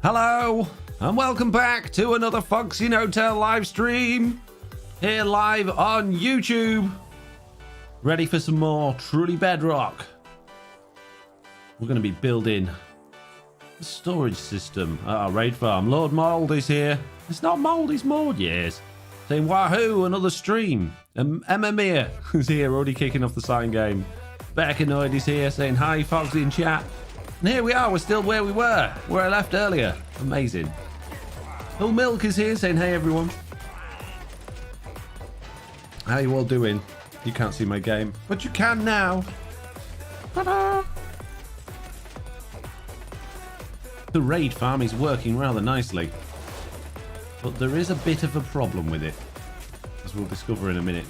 Hello, and welcome back to another FoxyNoTail live stream. Here live on YouTube. Ready for some more truly Bedrock. We're going to be building a storage system at our raid farm. Lord Mould is here. It's not Mould, it's Maud, yes. Saying wahoo, another stream. Emma Mia is here, already kicking off the sign game. Beckanoid is here, saying hi, Foxy in chat. And here we are, we're still where we were, where I left earlier. Amazing. Little Milk is here, saying hey everyone. How you all doing? You can't see my game, but you can now. Ta-da! The raid farm is working rather nicely, but there is a bit of a problem with it, as we'll discover in a minute.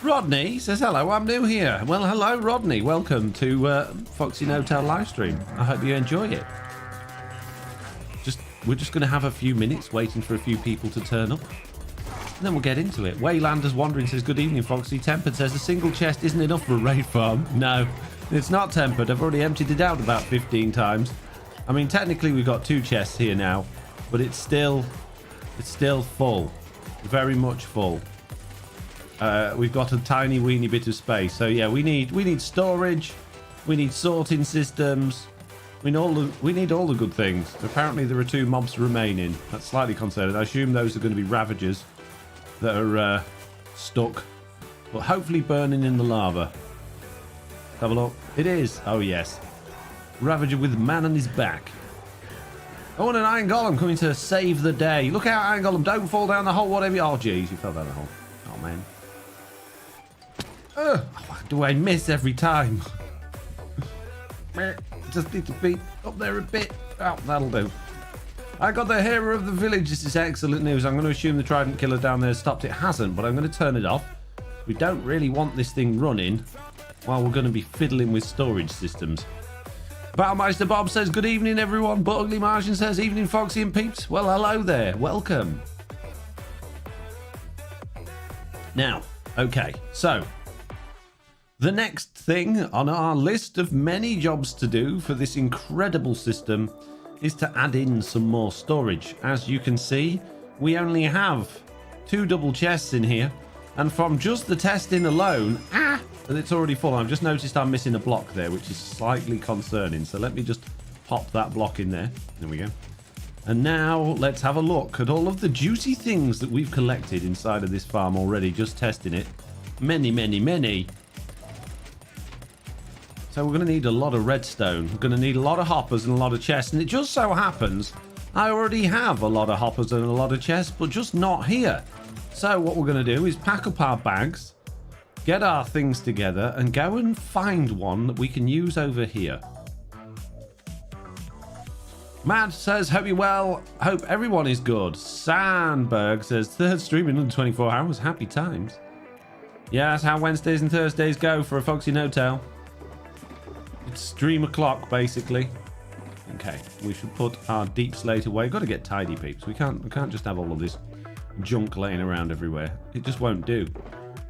Rodney says hello, I'm new here. Well, hello Rodney, welcome to FoxyNoTail livestream. I hope you enjoy it. We're just going to have a few minutes waiting for a few people to turn up, and then we'll get into it. Waylanders Wandering says good evening Foxy. Tempered says a single chest isn't enough for a raid farm. No, it's not Tempered. I've already emptied it out about 15 times. I mean, technically we've got 2 chests here now, but it's still full, very much full. We've got a tiny weeny bit of space, so yeah, we need storage, we need sorting systems, we need all the good things. Apparently there are 2 mobs remaining. That's slightly concerning. I assume those are going to be ravagers that are stuck, but hopefully burning in the lava. Let's have a look. It is. Oh yes, Ravager with man on his back. Oh, and an Iron Golem coming to save the day. Look out, Iron Golem, don't fall down the hole, whatever. Oh jeez, you fell down the hole. Oh man. Do I miss every time? Just need to be up there a bit. Oh, that'll do. I got the hero of the village. This is excellent news. I'm going to assume the Trident Killer down there stopped. It hasn't, but I'm going to turn it off. We don't really want this thing running while we're going to be fiddling with storage systems. Battlemeister Bob says good evening everyone. But Ugly Martian says evening Foxy and peeps. Well, hello there. Welcome. Now, okay, so the next thing on our list of many jobs to do for this incredible system is to add in some more storage. As you can see, we only have 2 double chests in here, and from just the testing alone, it's already full. I've just noticed I'm missing a block there, which is slightly concerning. So let me just pop that block in there. There we go. And now let's have a look at all of the juicy things that we've collected inside of this farm already, just testing it. Many, many, many. So we're going to need a lot of redstone. We're going to need a lot of hoppers and a lot of chests. And it just so happens I already have a lot of hoppers and a lot of chests, but just not here. So what we're going to do is pack up our bags, get our things together, and go and find one that we can use over here. Matt says, hope you're well. Hope everyone is good. Sandberg says, 3rd stream in under 24 hours. Happy times. Yeah, that's how Wednesdays and Thursdays go for a FoxyNoTail. It's stream o'clock, basically. Okay, we should put our deep slate away. Got to get tidy, peeps. We can't just have all of this junk laying around everywhere. It just won't do.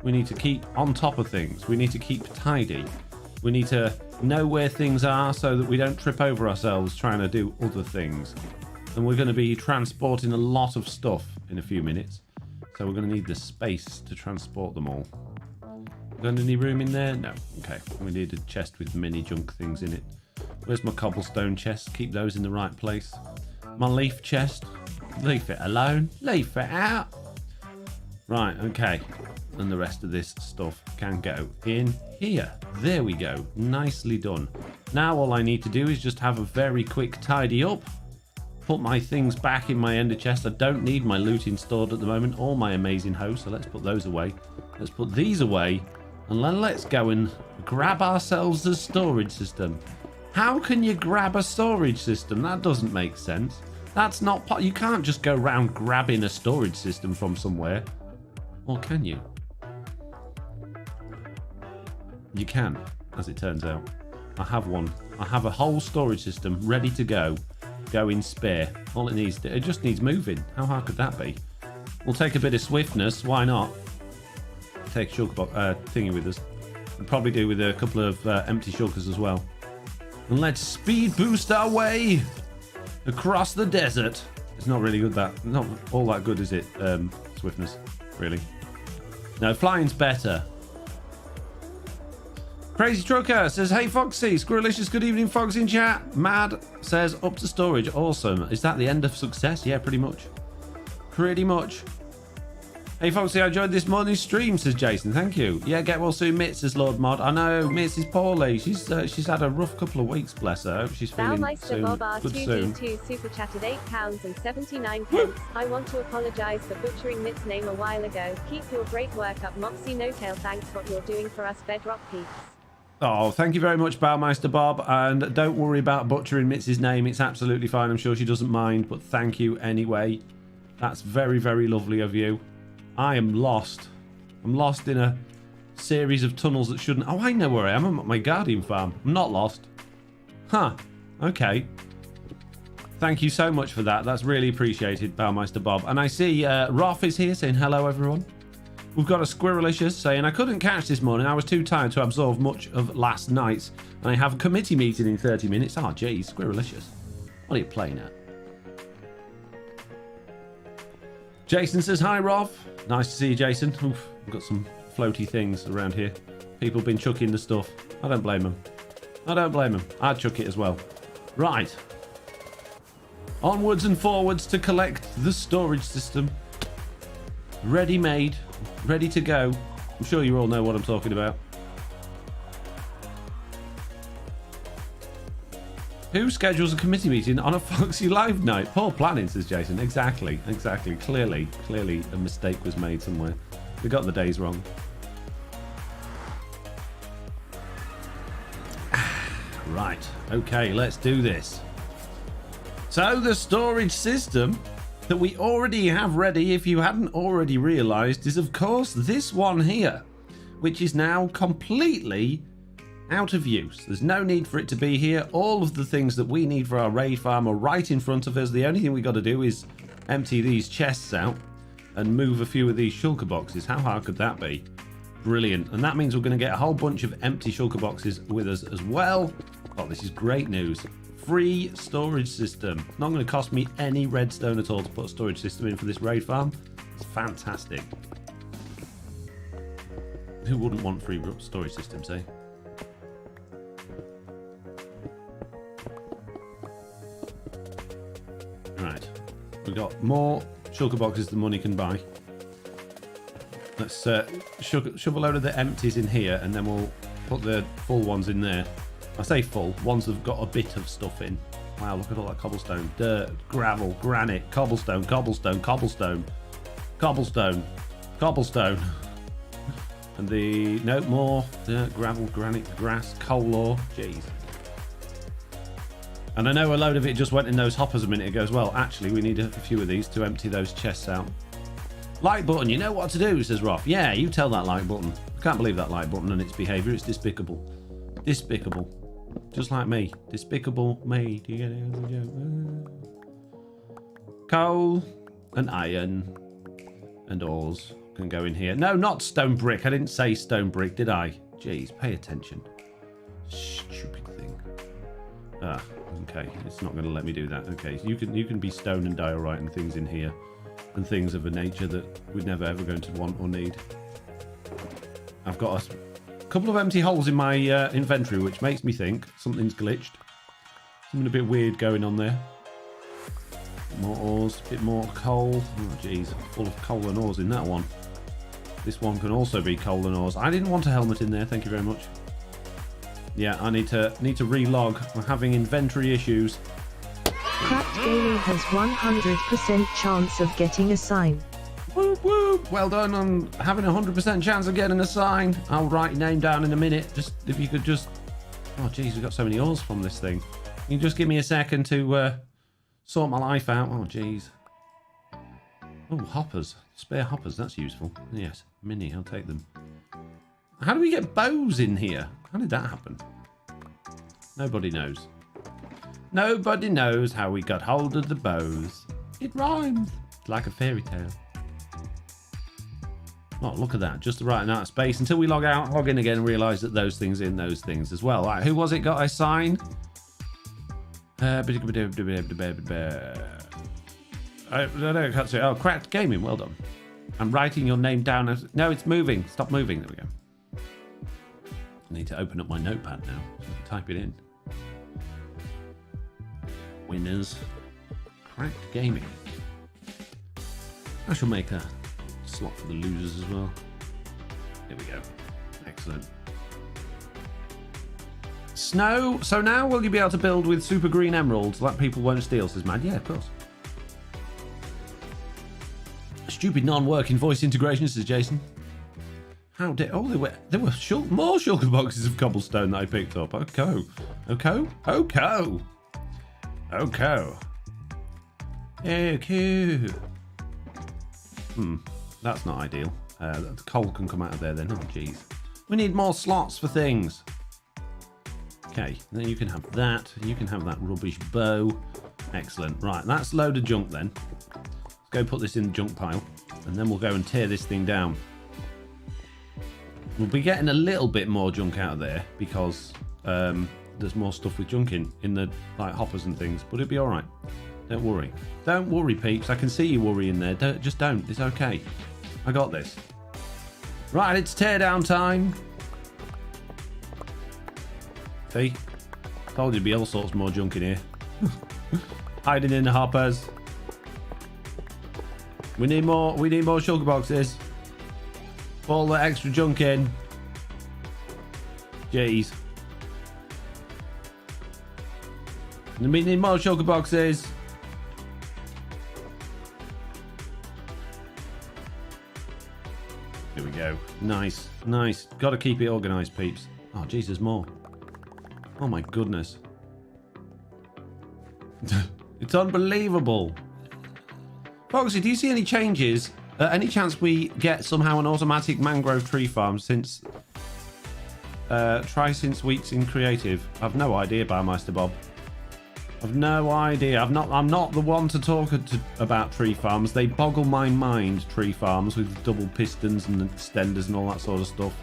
We need to keep on top of things. We need to keep tidy. We need to know where things are so that we don't trip over ourselves trying to do other things. And we're going to be transporting a lot of stuff in a few minutes. So we're going to need the space to transport them all. Got any room in there? No. Okay. We need a chest with many junk things in it. Where's my cobblestone chest? Keep those in the right place. My leaf chest. Leave it alone. Leave it out. Right. Okay. And the rest of this stuff can go in here. There we go. Nicely done. Now all I need to do is just have a very quick tidy up. Put my things back in my ender chest. I don't need my looting stored at the moment or my amazing hoe, so let's put those away. Let's put these away, and then let's go and grab ourselves a storage system. How can you grab a storage system? That doesn't make sense. That's not you can't just go around grabbing a storage system from somewhere. Or can you? You can, as it turns out. I have one. I have a whole storage system ready to go. Go in spare. All it needs, it just needs moving. How hard could that be? We'll take a bit of swiftness. Why not? Take a shulker thingy with us. We'll probably do with a couple of empty shulkers as well. And let's speed boost our way Across the desert. It's not really good, that. Not all that good, is it? Swiftness, really. No, flying's better. Crazy Trucker says, hey Foxy, Squirrelicious, good evening Foxy in chat. Mad says, up to storage, awesome. Is that the end of success? Yeah, pretty much. Pretty much. Hey Foxy, I enjoyed this morning's stream, says Jason. Thank you. Yeah, get well soon, Mitz, says Lord Mod. I know, Mitz is poorly. She's had a rough couple of weeks, bless her. I hope she's feeling soon. Bob Good soon. R2D2 super chatted £8.79. I want to apologise for butchering Mitz's name a while ago. Keep your great work up, FoxyNoTail. Thanks for what you're doing for us Bedrock peeps. Oh, thank you very much, Baumeister Bob. And don't worry about butchering Mitz's name. It's absolutely fine. I'm sure she doesn't mind. But thank you anyway. That's very, very lovely of you. I am lost. I'm lost in a series of tunnels that shouldn't... Oh, I know where I am. I'm at my Guardian farm. I'm not lost. Huh. Okay. Thank you so much for that. That's really appreciated, Baumeister Bob. And I see Rolf is here saying hello, everyone. We've got a Squirrelicious saying, I couldn't catch this morning. I was too tired to absorb much of last night's. And I have a committee meeting in 30 minutes. Oh, geez, Squirrelicious. What are you playing at? Jason says, hi, Rolf. Nice to see you, Jason. Oof, we've got some floaty things around here. People have been chucking the stuff. I don't blame them. I don't blame them. I'd chuck it as well. Right. Onwards and forwards to collect the storage system. Ready made. Ready to go. I'm sure you all know what I'm talking about. Who schedules a committee meeting on a Foxy Live night? Poor planning, says Jason. Exactly, exactly. Clearly a mistake was made somewhere. We got the days wrong. Right, okay, let's do this. So the storage system that we already have ready, if you hadn't already realised, is of course this one here, which is now completely out of use. There's no need for it to be here. All of the things that we need for our raid farm are right in front of us. The only thing we got to do is empty these chests out and move a few of these shulker boxes. How hard could that be? Brilliant. And that means we're going to get a whole bunch of empty shulker boxes with us as well. Oh, this is great news. Free storage system. Not going to cost me any redstone at all to put a storage system in for this raid farm. It's fantastic. Who wouldn't want free storage systems, eh? Right, we've got more shulker boxes than money can buy. Let's shove a load of the empties in here, and then we'll put the full ones in there. I say full, ones that have got a bit of stuff in. Wow, look at all that cobblestone. Dirt, gravel, granite, cobblestone, cobblestone, cobblestone, cobblestone, cobblestone. And no more dirt, gravel, granite, grass, coal ore. Jeez. And I know a load of it just went in those hoppers a minute ago as well. Actually, we need a few of these to empty those chests out. Like button, you know what to do, says Roth. Yeah, you tell that like button. I can't believe that like button and its behaviour. It's despicable. Despicable. Just like me. Despicable me. Do you get it? Coal and iron and ores can go in here. No, not stone brick. I didn't say stone brick, did I? Jeez, pay attention. Stupid thing. Ah, okay. It's not going to let me do that. Okay, so you can be stone and diorite and things in here, and things of a nature that we're never ever going to want or need. I've got a couple of empty holes in my inventory, which makes me think something's glitched. Something a bit weird going on there. More ores, a bit more coal. Oh, geez, full of coal and ores in that one. This one can also be coal and ores. I didn't want a helmet in there. Thank you very much. Yeah, I need to relog. I'm having inventory issues. Cracked Gaming has 100% chance of getting a sign. Whoop whoop! Well done on having 100% chance of getting a sign. I'll write your name down in a minute. Just if you could just... Oh, geez, we've got so many ores from this thing. You can just give me a second to sort my life out. Oh, geez. Oh, hoppers. Spare hoppers. That's useful. Yes, mini. I'll take them. How do we get bows in here? How did that happen? Nobody knows. Nobody knows how we got hold of the bows. It rhymes. It's like a fairy tale. Oh, look at that. Just the right amount of space until we log in again and realise that those things in those things as well. Right, who was it got a sign? I can't say. Oh, Cracked Gaming, well done. I'm writing your name down as... No, it's moving. Stop moving. There we go. I need to open up my notepad now so I can type it in. Winners. Cracked Gaming. I shall make a slot for the losers as well. Here we go. Excellent. Snow. So now will you be able to build with super green emeralds like people won't steal, says Mad? Yeah, of course. Stupid non-working voice integration, says Jason. How did... Oh, there were more shulker boxes of cobblestone that I picked up. Okay. Okay. That's not ideal. The coal can come out of there then. Oh, jeez. We need more slots for things. Okay, then you can have that. You can have that rubbish bow. Excellent. Right, that's a load of junk then. Let's go put this in the junk pile. And then we'll go and tear this thing down. We'll be getting a little bit more junk out of there because there's more stuff with junk in the like hoppers and things. But it'll be all right. Don't worry. Don't worry, peeps. I can see you worrying there. Just don't. It's okay. I got this. Right, it's tear down time. See? Told you there'd be all sorts more junk in here. Hiding in the hoppers. We need more shulker boxes. All the extra junk in. Jeez. We need more shulker boxes. Here we go. Nice. Got to keep it organised, peeps. Oh, Jesus, more. Oh my goodness. It's unbelievable. Foxy, do you see any changes? Any chance we get somehow an automatic mangrove tree farm since... try since weeks in creative? I've no idea, Baumeister Bob. I've no idea. I'm not the one to talk about tree farms. They boggle my mind, tree farms with double pistons and extenders and all that sort of stuff.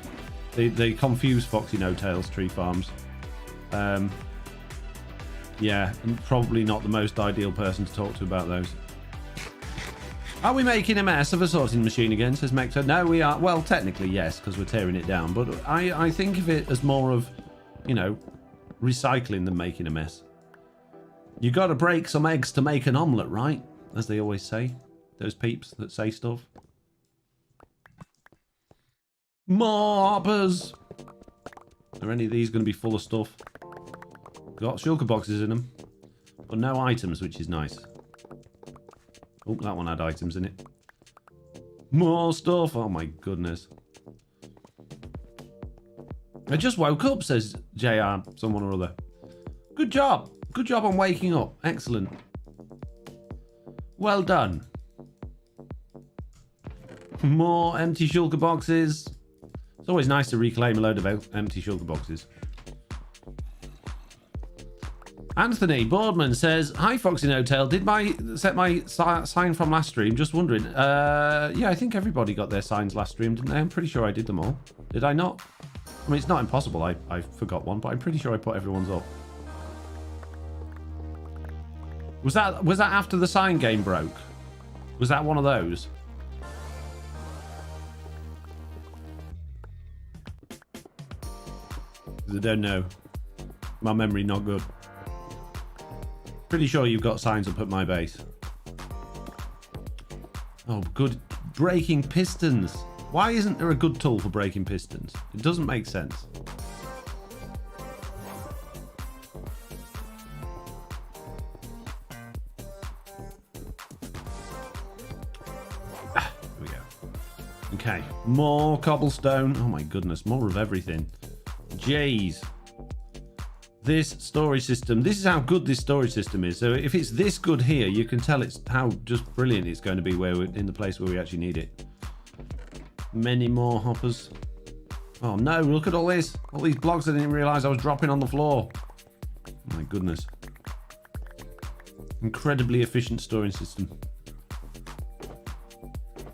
They confuse FoxyNoTail's tree farms. Yeah, and probably not the most ideal person to talk to about those. Are we making a mess of a sorting machine again, says Mector? No, we are. Well, technically, yes, because we're tearing it down. But I think of it as more of, you know, recycling than making a mess. You got to break some eggs to make an omelette, right? As they always say. Those peeps that say stuff. More hoppers. Are any of these going to be full of stuff? Got shulker boxes in them. But no items, which is nice. Oh, that one had items in it. More stuff. Oh my goodness. I just woke up, says JR, someone or other. Good job. Good job on waking up. Excellent. Well done. More empty shulker boxes. It's always nice to reclaim a load of empty shulker boxes. Anthony Boardman says, hi FoxyNoTail, did set my sign from last stream? Just wondering. Yeah, I think everybody got their signs last stream, didn't they? I'm pretty sure I did them all. Did I not? I mean, it's not impossible. I forgot one, but I'm pretty sure I put everyone's up. Was that after the sign game broke? Was that one of those? I don't know. My memory not good. Pretty sure you've got signs up at my base. Oh, good. Breaking pistons. Why isn't there a good tool for breaking pistons? It doesn't make sense. Here we go. Okay. More cobblestone. Oh my goodness. More of everything. Jeez. This storage system, this is how good this storage system is. So if it's this good here, you can tell it's how just brilliant it's going to be where we're in the place where we actually need it. Many more hoppers. Oh no, look at all this. All these blocks I didn't realize I was dropping on the floor. My goodness. Incredibly efficient storage system.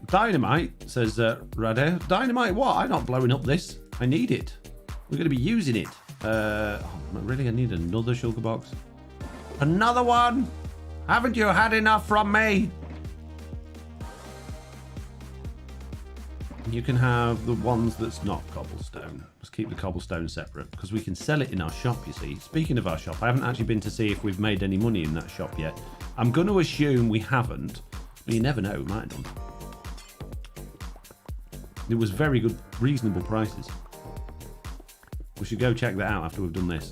Dynamite, says Radair. Dynamite what? I'm not blowing up this. I need it. We're going to be using it. Oh, really? I need another shulker box. Another one? Haven't you had enough from me? You can have the ones that's not cobblestone. Let's keep the cobblestone separate because we can sell it in our shop, you see. Speaking of our shop, I haven't actually been to see if we've made any money in that shop yet. I'm going to assume we haven't, but you never know, we might have done. It was very good, reasonable prices. We should go check that out after we've done this.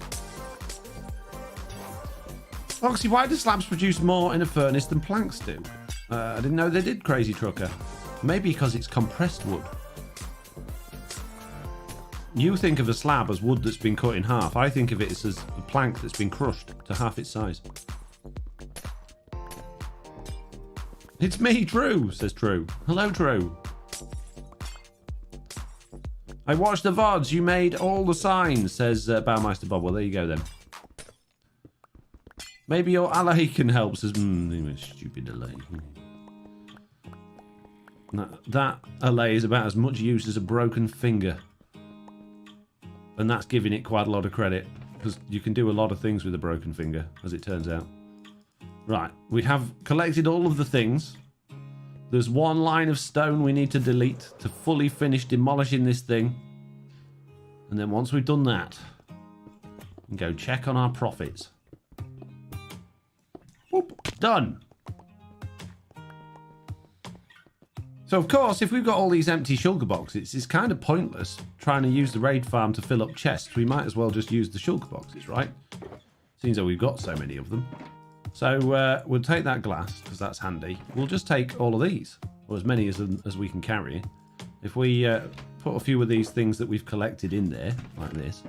Foxy, why do slabs produce more in a furnace than planks do? I didn't know they did, Crazy Trucker. Maybe because it's compressed wood. You think of a slab as wood that's been cut in half. I think of it as a plank that's been crushed to half its size. It's me, True, says True. Hello, True. I watched the VODs. You made all the signs, says Bowmeister Bob. Well, there you go then. Maybe your ally can help, says... stupid ally. That allay is about as much use as a broken finger. And that's giving it quite a lot of credit. Because you can do a lot of things with a broken finger, as it turns out. Right, we have collected all of the things. There's one line of stone we need to delete to fully finish demolishing this thing. And then once we've done that, we can go check on our profits. Whoop, done. So, of course, if we've got all these empty shulker boxes, it's kind of pointless trying to use the raid farm to fill up chests. We might as well just use the shulker boxes, right? Seems like we've got so many of them. So, we'll take that glass, because that's handy. We'll just take all of these, or as many as we can carry. If we put a few of these things that we've collected in there, like this,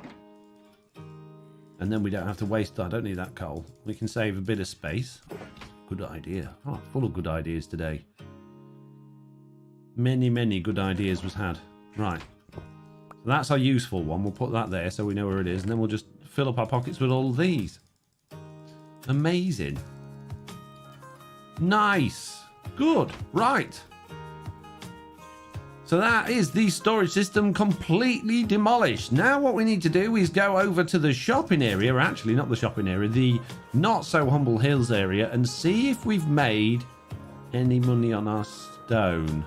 and then we don't have to waste... I don't need that coal. We can save a bit of space. Good idea. Oh, full of good ideas today. Many good ideas was had. Right. So that's our useful one. We'll put that there so we know where it is. And then we'll just fill up our pockets with all of these. Amazing. Nice. Good. Right. So that is the storage system completely demolished. Now what we need to do is go over to the shopping area. Or actually, not the shopping area. The not so humble hills area. And see if we've made any money on our stone.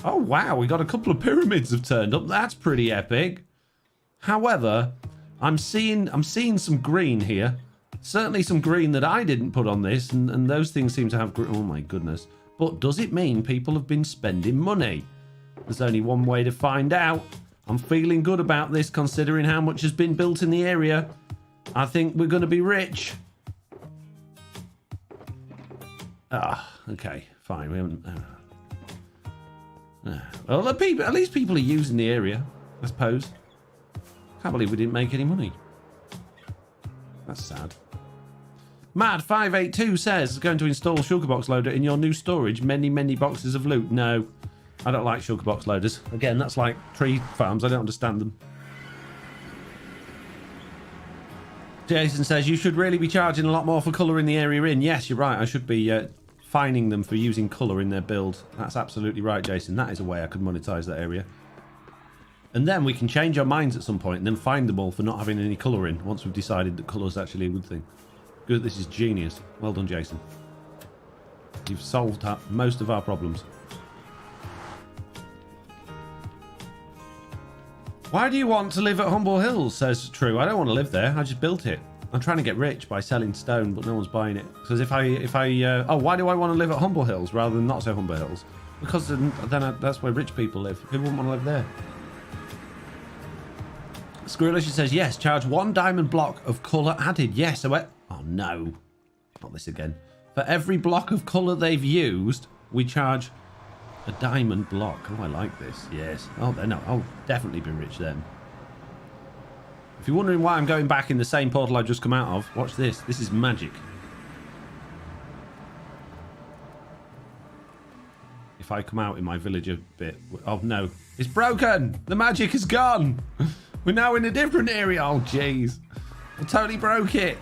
Oh wow, we got a couple of pyramids have turned up. That's pretty epic. However, I'm seeing some green here. Certainly some green that I didn't put on this, and those things seem to have... Oh my goodness. But does it mean people have been spending money? There's only one way to find out. I'm feeling good about this considering how much has been built in the area. I think we're going to be rich. Ah, okay, fine. We haven't... Well, at least people are using the area, I suppose. Can't believe we didn't make any money. That's sad. Mad582 says, going to install Shulkerbox Loader in your new storage. Many boxes of loot. No, I don't like Shulkerbox Loaders. Again, that's like tree farms. I don't understand them. Jason says, you should really be charging a lot more for colour in the area in. Yes, you're right. I should be... fining them for using colour in their build. That's absolutely right, Jason. That is a way I could monetize that area. And then we can change our minds at some point and then find them all for not having any colour in once we've decided that colour is actually a good thing. Good, this is genius. Well done, Jason. You've solved most of our problems. Why do you want to live at Humble Hills, says True. I don't want to live there. I just built it. I'm trying to get rich by selling stone, but no one's buying it. Because if I oh, why do I want to live at Humble Hills rather than not so Humble Hills? Because then that's where rich people live. Who wouldn't want to live there? Squirrelish says, yes, charge 1 diamond block of colour added. Yes, oh no. Not this again. For every block of colour they've used, we charge a diamond block. Oh, I like this. Yes. Oh, no, I'll definitely be rich then. If you're wondering why I'm going back in the same portal I've just come out of, watch this. This is magic. If I come out in my villager bit... Oh, no. It's broken! The magic is gone! We're now in a different area. Oh, jeez. I totally broke it.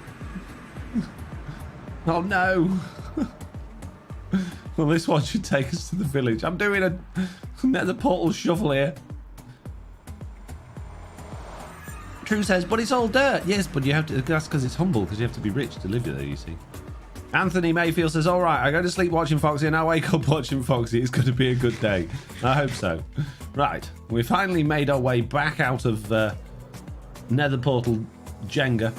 Oh, no. Well, this one should take us to the village. I'm doing a nether portal shuffle here. True says, but it's all dirt. Yes, but you have to. That's because it's humble, because you have to be rich to live there, you see. Anthony Mayfield says, all right, I go to sleep watching Foxy and I wake up watching Foxy. It's going to be a good day. I hope so. Right, we finally made our way back out of Nether Portal Jenga.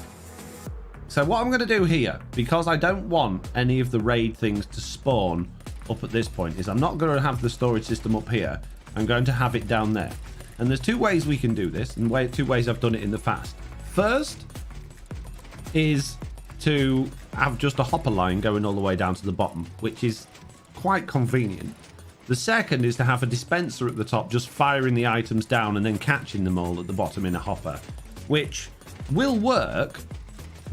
So what I'm going to do here, because I don't want any of the raid things to spawn up at this point, is I'm not going to have the storage system up here. I'm going to have it down there. And there's two ways we can do this, and two ways I've done it in the past. First is to have just a hopper line going all the way down to the bottom, which is quite convenient. The second is to have a dispenser at the top just firing the items down and then catching them all at the bottom in a hopper, which will work,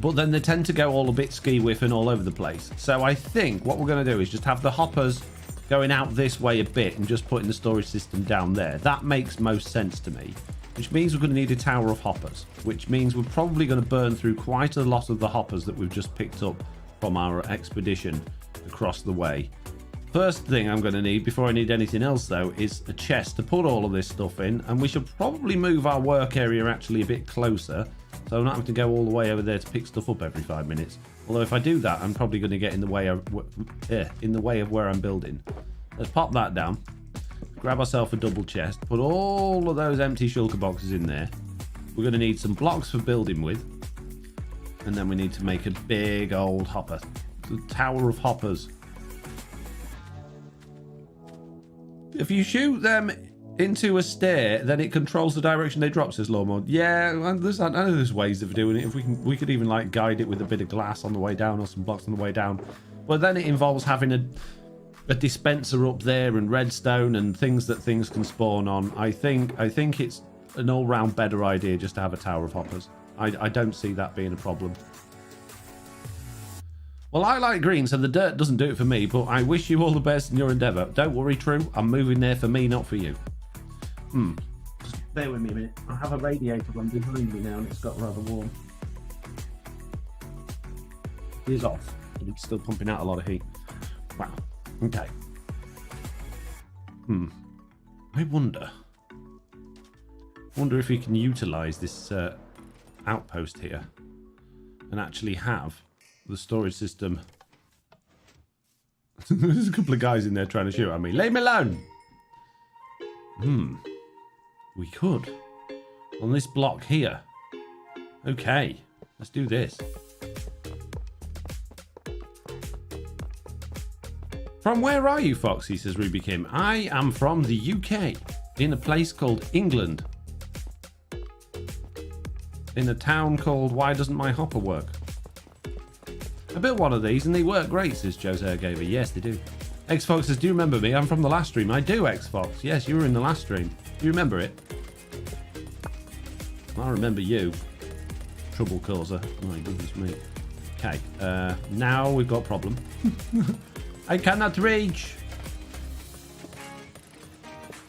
but then they tend to go all a bit ski-whiff and all over the place. So I think what we're going to do is just have the hoppers going out this way a bit and just putting the storage system down there. That makes most sense to me, which means we're going to need a tower of hoppers, which means we're probably going to burn through quite a lot of the hoppers that we've just picked up from our expedition across the way. First thing I'm going to need, before I need anything else though, is a chest to put all of this stuff in, and we should probably move our work area actually a bit closer, so I'm not having to go all the way over there to pick stuff up every 5 minutes. Although if I do that, I'm probably going to get in the way of where I'm building. Let's pop that down. Grab ourselves a double chest. Put all of those empty shulker boxes in there. We're going to need some blocks for building with. And then we need to make a big old hopper. The tower of hoppers. If you shoot them into a stair, then it controls the direction they drop, says Lawmore. Yeah, I know there's ways of doing it. If we could even like guide it with a bit of glass on the way down or some blocks on the way down. But then it involves having a dispenser up there and redstone and things that things can spawn on. I think it's an all-round better idea just to have a tower of hoppers. I don't see that being a problem. Well, I like green, so the dirt doesn't do it for me, but I wish you all the best in your endeavour. Don't worry, True. I'm moving there for me, not for you. Just bear with me a minute. I have a radiator one behind me now and it's got rather warm. It is off, but it's still pumping out a lot of heat. Wow. Okay. I wonder if we can utilise this outpost here and actually have the storage system. There's a couple of guys in there trying to shoot at me. Leave me alone! We could. On this block here. Okay. Let's do this. From where are you, Foxy? Says Ruby Kim. I am from the UK. In a place called England. In a town called Why Doesn't My Hopper Work? I built one of these and they work great, says Jose Gaver. Yes, they do. X-Fox says, do you remember me? I'm from the last stream. I do, X-Fox. Yes, you were in the last stream. Do you remember it? I remember you. Trouble causer. Oh my goodness me. Okay, now we've got a problem. I cannot reach.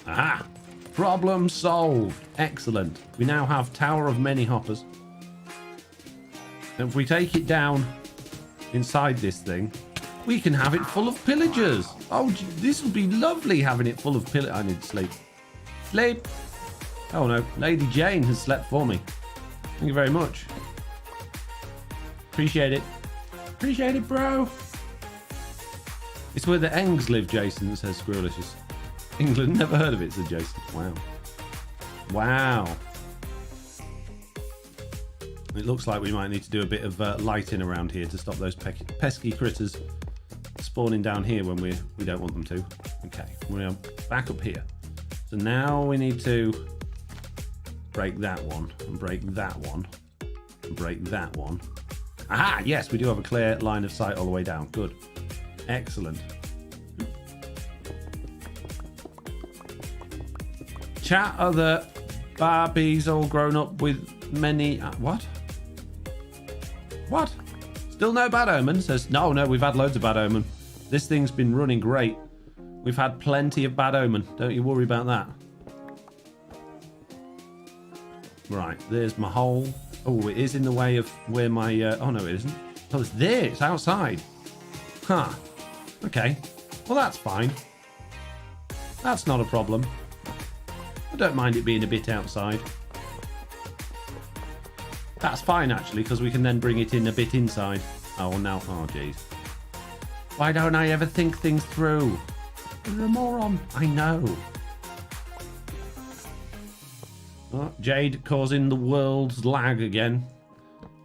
Aha! Problem solved. Excellent. We now have Tower of Many Hoppers. And if we take it down inside this thing, we can have it full of pillagers. Oh, this would be lovely having it full of pillagers. I need to sleep. Sleep. Oh no, Lady Jane has slept for me. Thank you very much. Appreciate it. Appreciate it, bro. It's where the Engs live, Jason, says Squirrelicious. England, never heard of it, said Jason. Wow. Wow. It looks like we might need to do a bit of lighting around here to stop those pesky critters spawning down here when we don't want them to. Okay, we're back up here. So now we need to break that one, and break that one, and break that one. Aha! Yes, we do have a clear line of sight all the way down. Good. Excellent. Chat, are the Barbies all grown up with many... what? What? Still no bad omen? Says, no, we've had loads of bad omen. This thing's been running great. We've had plenty of bad omen. Don't you worry about that. Right, there's my hole. Oh, it is in the way of where my... oh, no, it isn't. Oh, it's there. It's outside. Huh. Okay. Well, that's fine. That's not a problem. I don't mind it being a bit outside. That's fine, actually, because we can then bring it in a bit inside. Oh, now... Oh, jeez. Why don't I ever think things through? You're a moron. I know. Oh, Jade causing the world's lag again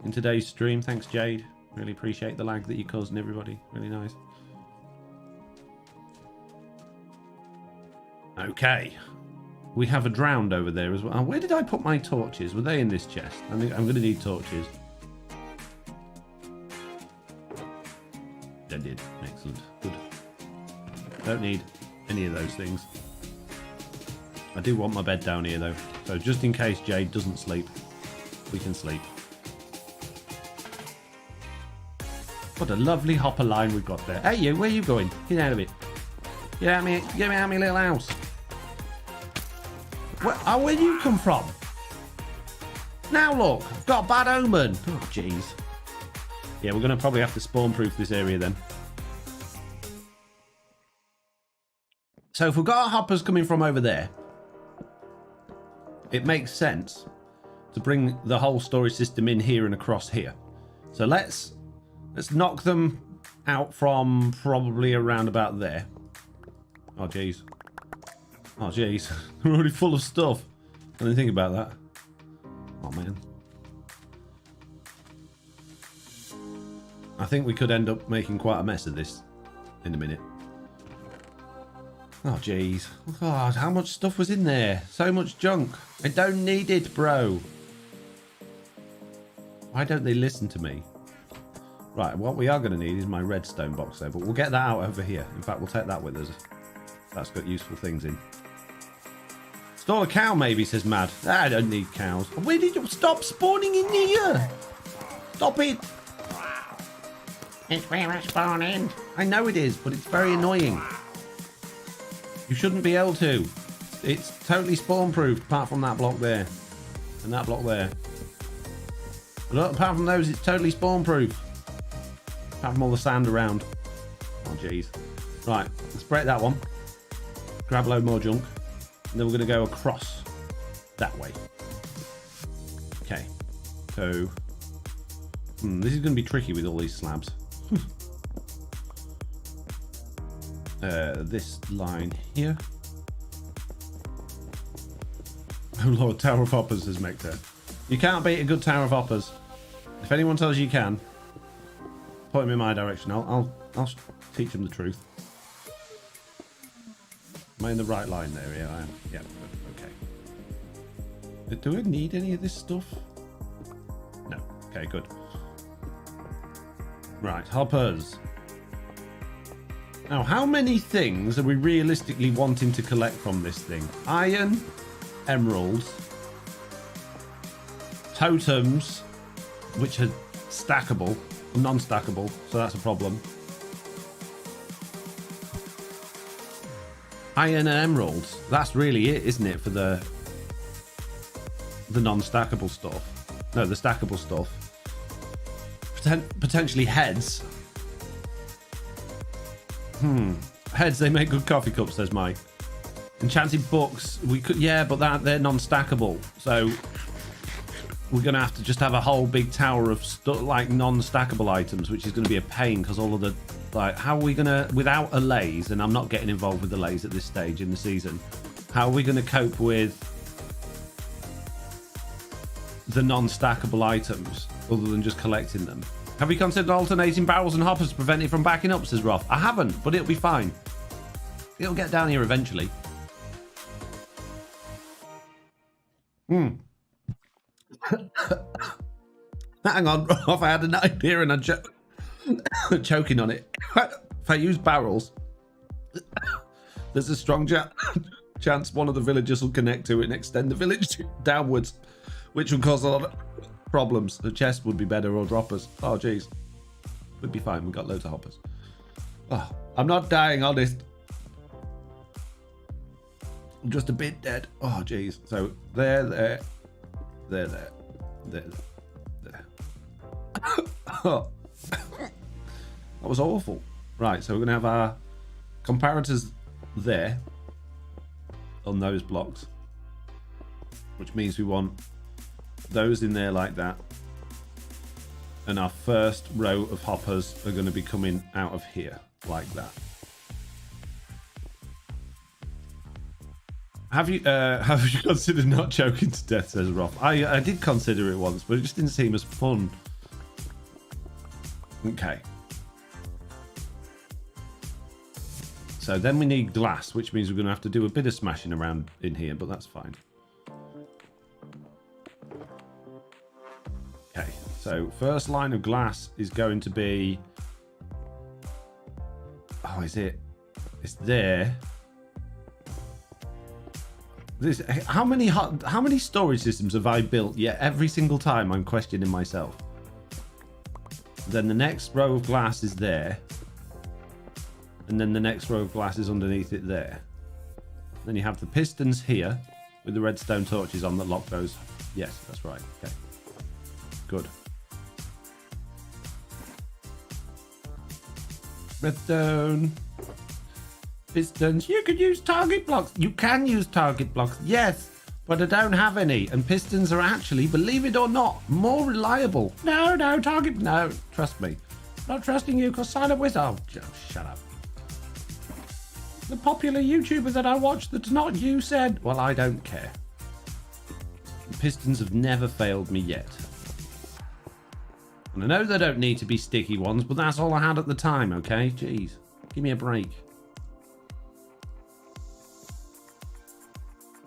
in today's stream. Thanks, Jade. Really appreciate the lag that you're causing everybody. Really nice. Okay. We have a drowned over there as well. Where did I put my torches? Were they in this chest? I think I'm going to need torches. I did. Excellent. Good. Don't need any of those things. I do want my bed down here though. So just in case Jade doesn't sleep, we can sleep. What a lovely hopper line we've got there. Hey you, where are you going? Get out of it. Get out of my little house. Where do you come from? Now look, I've got a bad omen. Oh jeez. Yeah, we're going to probably have to spawn proof this area then. So if we've got hoppers coming from over there, it makes sense to bring the whole storage system in here and across here. So let's knock them out from probably around about there. Oh jeez. Oh jeez. We're already full of stuff. I didn't think about that. Oh man. I think we could end up making quite a mess of this in a minute. Oh jeez. God, how much stuff was in there? So much junk. I don't need it, bro. Why don't they listen to me? Right, what we are going to need is my redstone box there, but we'll get that out over here. In fact, we'll take that with us. That's got useful things in. Stall a cow maybe, says Mad. I don't need cows. Where did you stop spawning in here? Stop it. It's where I spawn in. I know it is, but it's very annoying. You shouldn't be able to. It's totally spawn-proofed, apart from that block there. And that block there. But apart from those, it's totally spawn-proof. Apart from all the sand around. Oh, jeez. Right, let's break that one. Grab a load more junk. And then we're going to go across that way. Okay. So, this is going to be tricky with all these slabs. This line here. Oh Lord, Tower of Hoppers, says Mector. You can't beat a good Tower of Hoppers. If anyone tells you can, point them in my direction. I'll teach them the truth. Am I in the right line there? Yeah, I am. Yeah, okay. Do I need any of this stuff? No. Okay, good. Right, hoppers. Now, how many things are we realistically wanting to collect from this thing? Iron, emeralds, totems, which are stackable, non-stackable, so that's a problem. Iron and emeralds, that's really it, isn't it, for the non-stackable stuff? No, the stackable stuff. Potentially heads. Heads, they make good coffee cups, says Mike. Enchanted books, we could, yeah, but they're non-stackable, so we're gonna have to just have a whole big tower of like non-stackable items, which is going to be a pain because all of the, like, how are we gonna, without a laze, and I'm not getting involved with the laze at this stage in the season, how are we going to cope with the non-stackable items other than just collecting them? Have we considered alternating barrels and hoppers to prevent it from backing up, says Roth? I haven't, but it'll be fine. It'll get down here eventually. Hang on, Roth, I had an idea and I'm choking on it. If I use barrels, there's a strong chance one of the villagers will connect to it and extend the village downwards, which would cause a lot of problems. The chest would be better, or droppers. Oh jeez, we'd be fine. We've got loads of hoppers. Oh, I'm not dying, honest. I'm just a bit dead. Oh jeez. So there. Oh, that was awful. Right, so we're gonna have our comparators there on those blocks, which means we want those in there like that, And our first row of hoppers are going to be coming out of here, like that. Have you considered not choking to death, says Roth. I did consider it once, but it just didn't seem as fun. Okay. So then we need glass, which means we're going to have to do a bit of smashing around in here, but that's fine. Okay, so first line of glass is going to be... Oh, is it? It's there. How many storage systems have I built? Yeah, every single time I'm questioning myself. Then the next row of glass is there. And then the next row of glass is underneath it there. Then you have the pistons here with the redstone torches on that lock those. Yes, that's right. Okay. Good. Redstone. Pistons. You could use target blocks. You can use target blocks. Yes. But I don't have any. And pistons are actually, believe it or not, more reliable. No, target. No, trust me. Not trusting you because Silent Wizard. Oh, shut up. The popular YouTuber that I watch that's not you said, well, I don't care. The pistons have never failed me yet. And I know they don't need to be sticky ones, but that's all I had at the time, okay? Jeez, give me a break.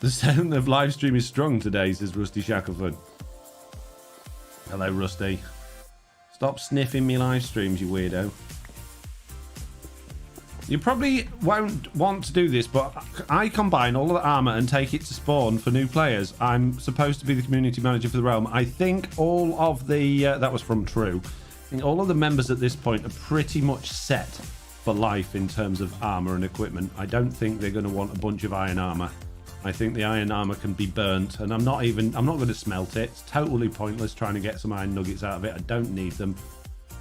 The sound of live stream is strong today, says Rusty Shackleford. Hello, Rusty. Stop sniffing me live streams, you weirdo. You probably won't want to do this, but I combine all of the armor and take it to spawn for new players. I'm supposed to be the community manager for the realm. I think all of the... that was from True. I think all of the members at this point are pretty much set for life in terms of armor and equipment. I don't think they're going to want a bunch of iron armor. I think the iron armor can be burnt, and I'm not going to smelt it. It's totally pointless trying to get some iron nuggets out of it. I don't need them.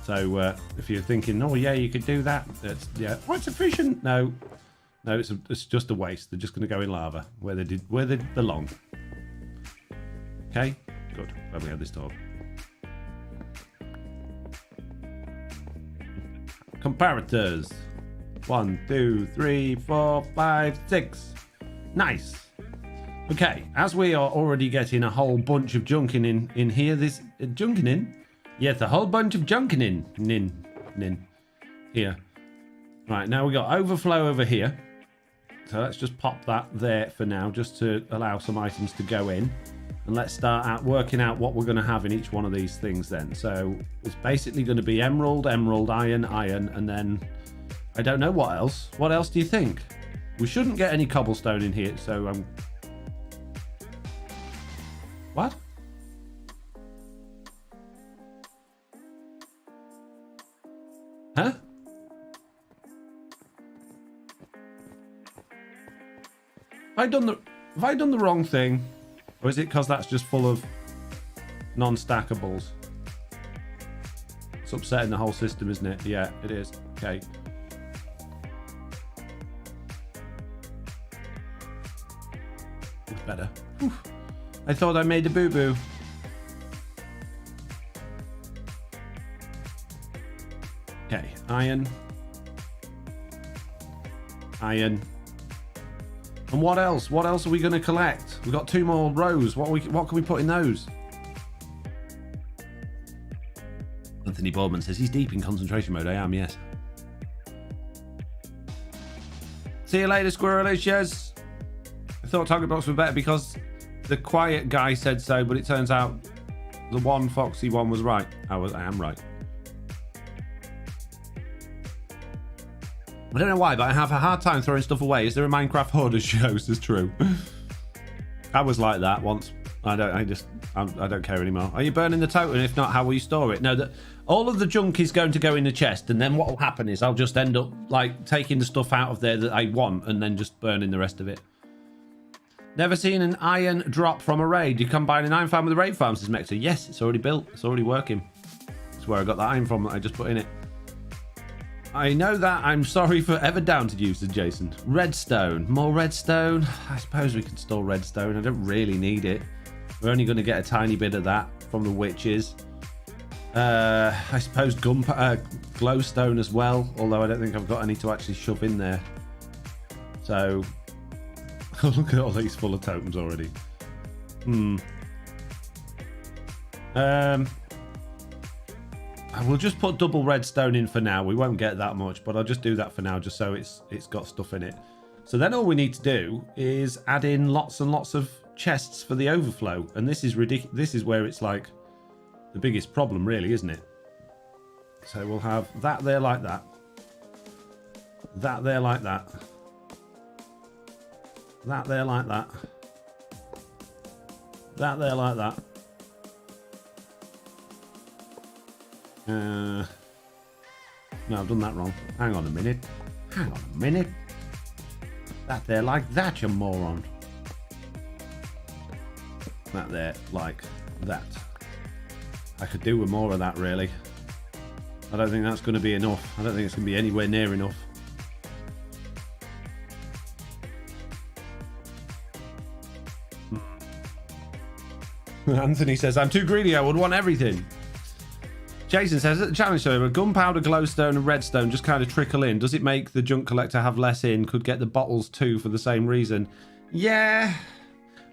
So if you're thinking, oh yeah, you could do that, yeah, oh, it's efficient. No, it's just a waste. They're just going to go in lava where they belong. Okay, good. Glad we had this talk. Comparators. 1, 2, 3, 4, 5, 6. Nice. Okay, as we are already getting a whole bunch of junking in here, this junking in. Yes, a whole bunch of junking in here. Right, now we got overflow over here. So let's just pop that there for now, just to allow some items to go in. And let's start out working out what we're going to have in each one of these things then. So it's basically going to be emerald, iron, and then I don't know what else. What else do you think? We shouldn't get any cobblestone in here, so what? Huh? Have I done the wrong thing? Or is it because that's just full of non-stackables? It's upsetting the whole system, isn't it? Yeah, it is. Okay. It's better. Whew. I thought I made a boo-boo. Okay, iron. And what else? What else are we going to collect? We've got 2 more rows. What can we put in those? Anthony Boardman says he's deep in concentration mode. I am, yes. See you later, Squirrelicious. I thought target blocks were better because the quiet guy said so, but it turns out the one Foxy one was right. I am right. I don't know why, but I have a hard time throwing stuff away. Is there a Minecraft hoarder shows? Is true. I was like that once. I don't care anymore. Are you burning the totem? If not, how will you store it? No, all of the junk is going to go in the chest, and then what will happen is I'll just end up like taking the stuff out of there that I want, and then just burning the rest of it. Never seen an iron drop from a raid. You combine an iron farm with a raid farm, says Mexer. Yes, it's already built. It's already working. That's where I got that iron from that I just put in it. I know that. I'm sorry for ever doubted you, said Jason. Redstone. More redstone? I suppose we can store redstone. I don't really need it. We're only going to get a tiny bit of that from the witches. I suppose glowstone as well, although I don't think I've got any to actually shove in there. So, look at all these full of totems already. I will just put double redstone in for now. We won't get that much, but I'll just do that for now, just so it's got stuff in it. So then all we need to do is add in lots and lots of chests for the overflow, and this is ridiculous. This is where it's like the biggest problem, really, isn't it? So we'll have that there like that, that there like that, that there like that, that there like that. No, I've done that wrong. Hang on a minute. Hang on a minute. That there like that, you moron. That there like that. I could do with more of that, really. I don't think that's going to be enough. I don't think it's going to be anywhere near enough. Anthony says, I'm too greedy. I would want everything. Jason says, at the challenge server, gunpowder, glowstone and redstone just kind of trickle in. Does it make the junk collector have less in? Could get the bottles too for the same reason. Yeah.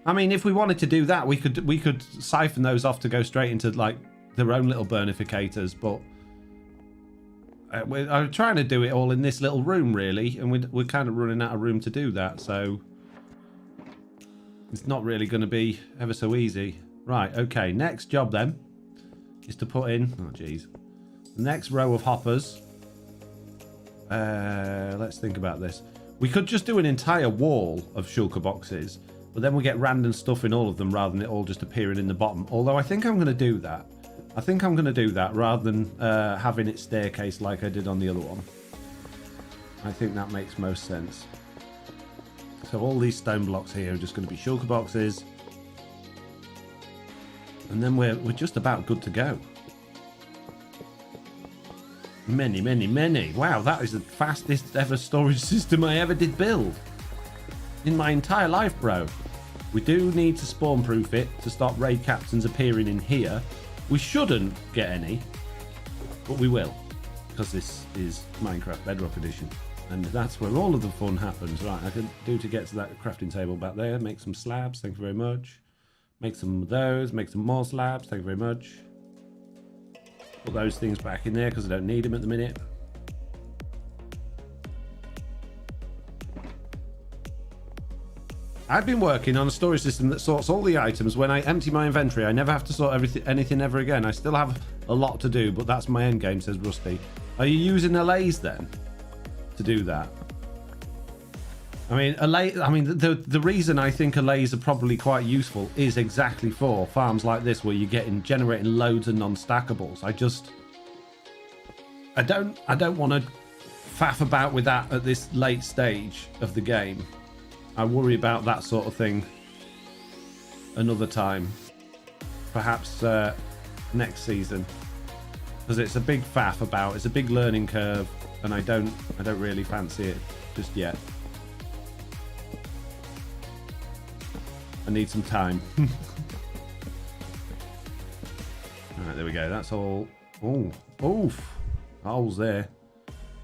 I mean, if we wanted to do that, we could siphon those off to go straight into like their own little burnificators, but I'm trying to do it all in this little room, really, and we're kind of running out of room to do that, so it's not really going to be ever so easy. Right, okay, next job then is to put in, oh geez, the next row of hoppers. Let's think about this. We could just do an entire wall of shulker boxes, but then we get random stuff in all of them rather than it all just appearing in the bottom. Although I think I'm going to do that. I think I'm going to do that rather than having it staircase like I did on the other one. I think that makes most sense. So all these stone blocks here are just going to be shulker boxes. And then we're just about good to go. Many, many, many. Wow, that is the fastest ever storage system I ever did build. In my entire life, bro. We do need to spawn proof it to stop raid captains appearing in here. We shouldn't get any, but we will, because this is Minecraft Bedrock Edition, and that's where all of the fun happens. Right, I can do to get to that crafting table back there. Make some slabs, thank you very much. Make some of those, make some more slabs, thank you very much. Put those things back in there because I don't need them at the minute. I've been working on a storage system that sorts all the items. When I empty my inventory, I never have to sort anything ever again. I still have a lot to do, but that's my end game, says Rusty. Are you using a lathe then to do that? I mean, the reason I think a lathe are probably quite useful is exactly for farms like this where you're generating loads of non-stackables. I don't want to faff about with that at this late stage of the game. I worry about that sort of thing another time, perhaps next season, because it's a big faff about. It's a big learning curve, and I don't really fancy it just yet. I need some time. All right, there we go. That's all. Oh, oof, holes there.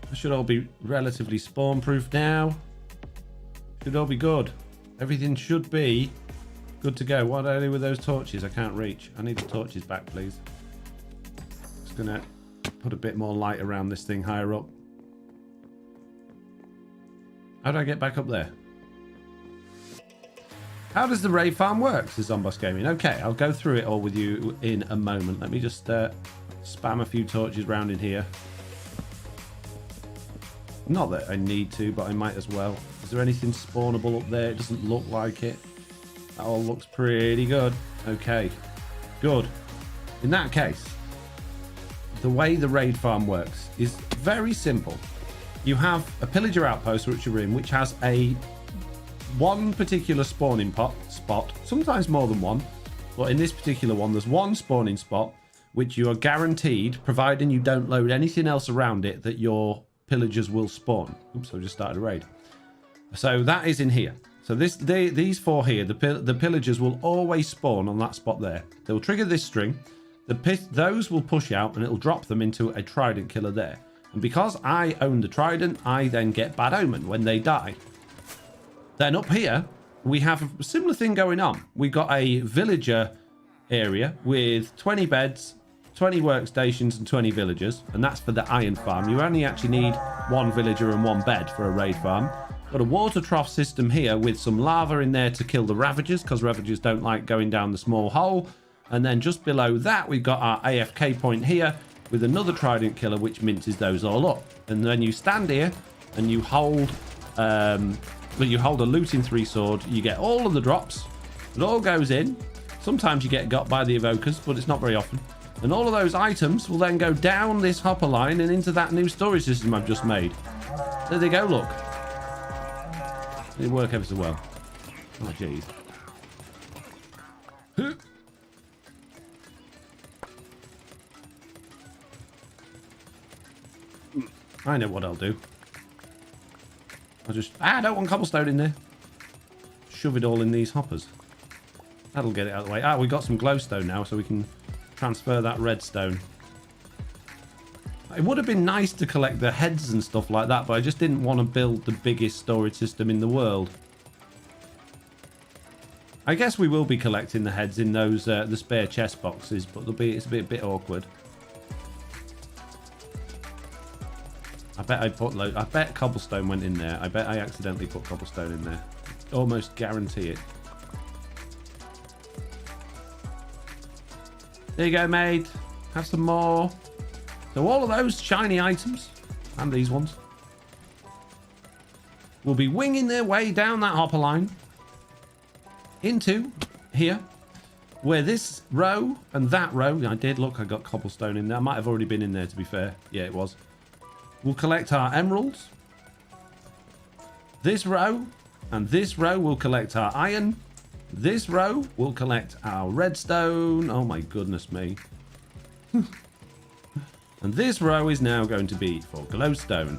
That should all be relatively spawn proof now. Should all be good. Everything should be good to go. What do I do with those torches? I can't reach. I need the torches back, please. Just gonna put a bit more light around this thing higher up. How do I get back up there? How does the raid farm work, says Zomboss Gaming? Okay, I'll go through it all with you in a moment. Let me just spam a few torches around in here. Not that I need to, but I might as well. Is there anything spawnable up there? It doesn't look like it. That all looks pretty good. Okay, good. In that case, the way the raid farm works is very simple. You have a pillager outpost which you're in, which has one particular spawning spot, sometimes more than one, but in this particular one, there's one spawning spot which you are guaranteed, providing you don't load anything else around it, that your pillagers will spawn. Oops, I just started a raid. So that is in here. So these four here, the pillagers will always spawn on that spot there. They will trigger this string. those will push out and it'll drop them into a trident killer there. And because I own the trident, I then get bad omen when they die. Then up here, we have a similar thing going on. We got a villager area with 20 beds, 20 workstations and 20 villagers, and that's for the iron farm. You only actually need one villager and one bed for a raid farm. Got a water trough system here with some lava in there to kill the ravagers, because ravagers don't like going down the small hole. And then just below that, we've got our AFK point here with another trident killer, which minces those all up. And then you stand here and you hold a looting 3 sword. You get all of the drops. It all goes in. Sometimes you get got by the evokers, but it's not very often. And all of those items will then go down this hopper line and into that new storage system I've just made. There they go, look. They work ever so well. Oh, jeez. I know what I'll do. I'll just... I don't want cobblestone in there. Shove it all in these hoppers. That'll get it out of the way. We got some glowstone now, so we can transfer that redstone. It would have been nice to collect the heads and stuff like that, but I just didn't want to build the biggest storage system in the world. I guess we will be collecting the heads in those the spare chest boxes, but it's a bit awkward. I bet cobblestone went in there. I bet I accidentally put cobblestone in there. Almost guarantee it. There you go, mate. Have some more. So all of those shiny items, and these ones, will be winging their way down that hopper line into here, where this row and that row, I got cobblestone in there. I might have already been in there, to be fair. Yeah, it was. We'll collect our emeralds. This row and this row will collect our iron. This row will collect our redstone. Oh my goodness me. And this row is now going to be for glowstone.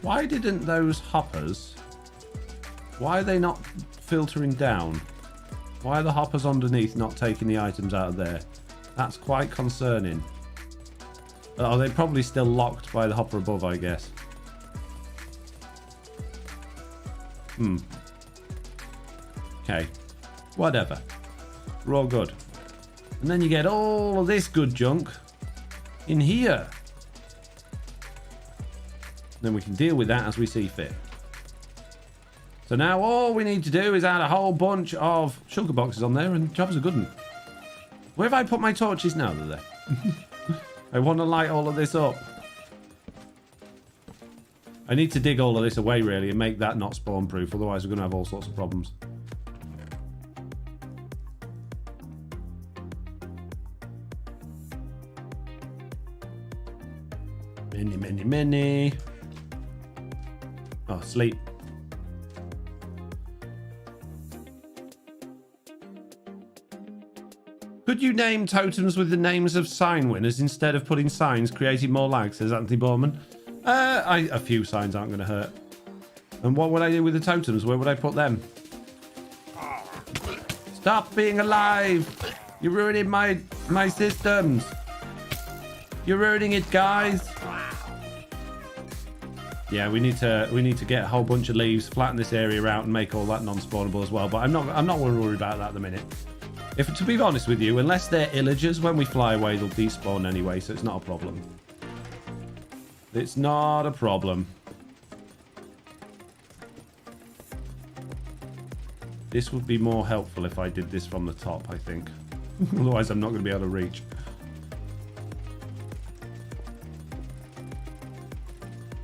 Why didn't those hoppers... Why are they not filtering down? Why are the hoppers underneath not taking the items out of there? That's quite concerning. Oh, they're probably still locked by the hopper above, I guess. Okay. Whatever. We're all good. And then you get all of this good junk in here. Then we can deal with that as we see fit. So now all we need to do is add a whole bunch of sugar boxes on there, and jobs are good. Where have I put my torches now? They're there. I want to light all of this up. I need to dig all of this away, really, and make that not spawn proof. Otherwise, we're going to have all sorts of problems. Many. Oh, sleep. Could you name totems with the names of sign winners instead of putting signs, creating more lag, says Anthony Borman. A few signs aren't going to hurt. And what would I do with the totems? Where would I put them? Stop being alive! You're ruining my systems. You're ruining it, guys. Yeah, we need to get a whole bunch of leaves, flatten this area out, and make all that non-spawnable as well. But I'm not worried about that at the minute. If, to be honest with you, unless they're illagers, when we fly away, they'll despawn anyway, so it's not a problem. It's not a problem. This would be more helpful if I did this from the top, I think. Otherwise, I'm not going to be able to reach.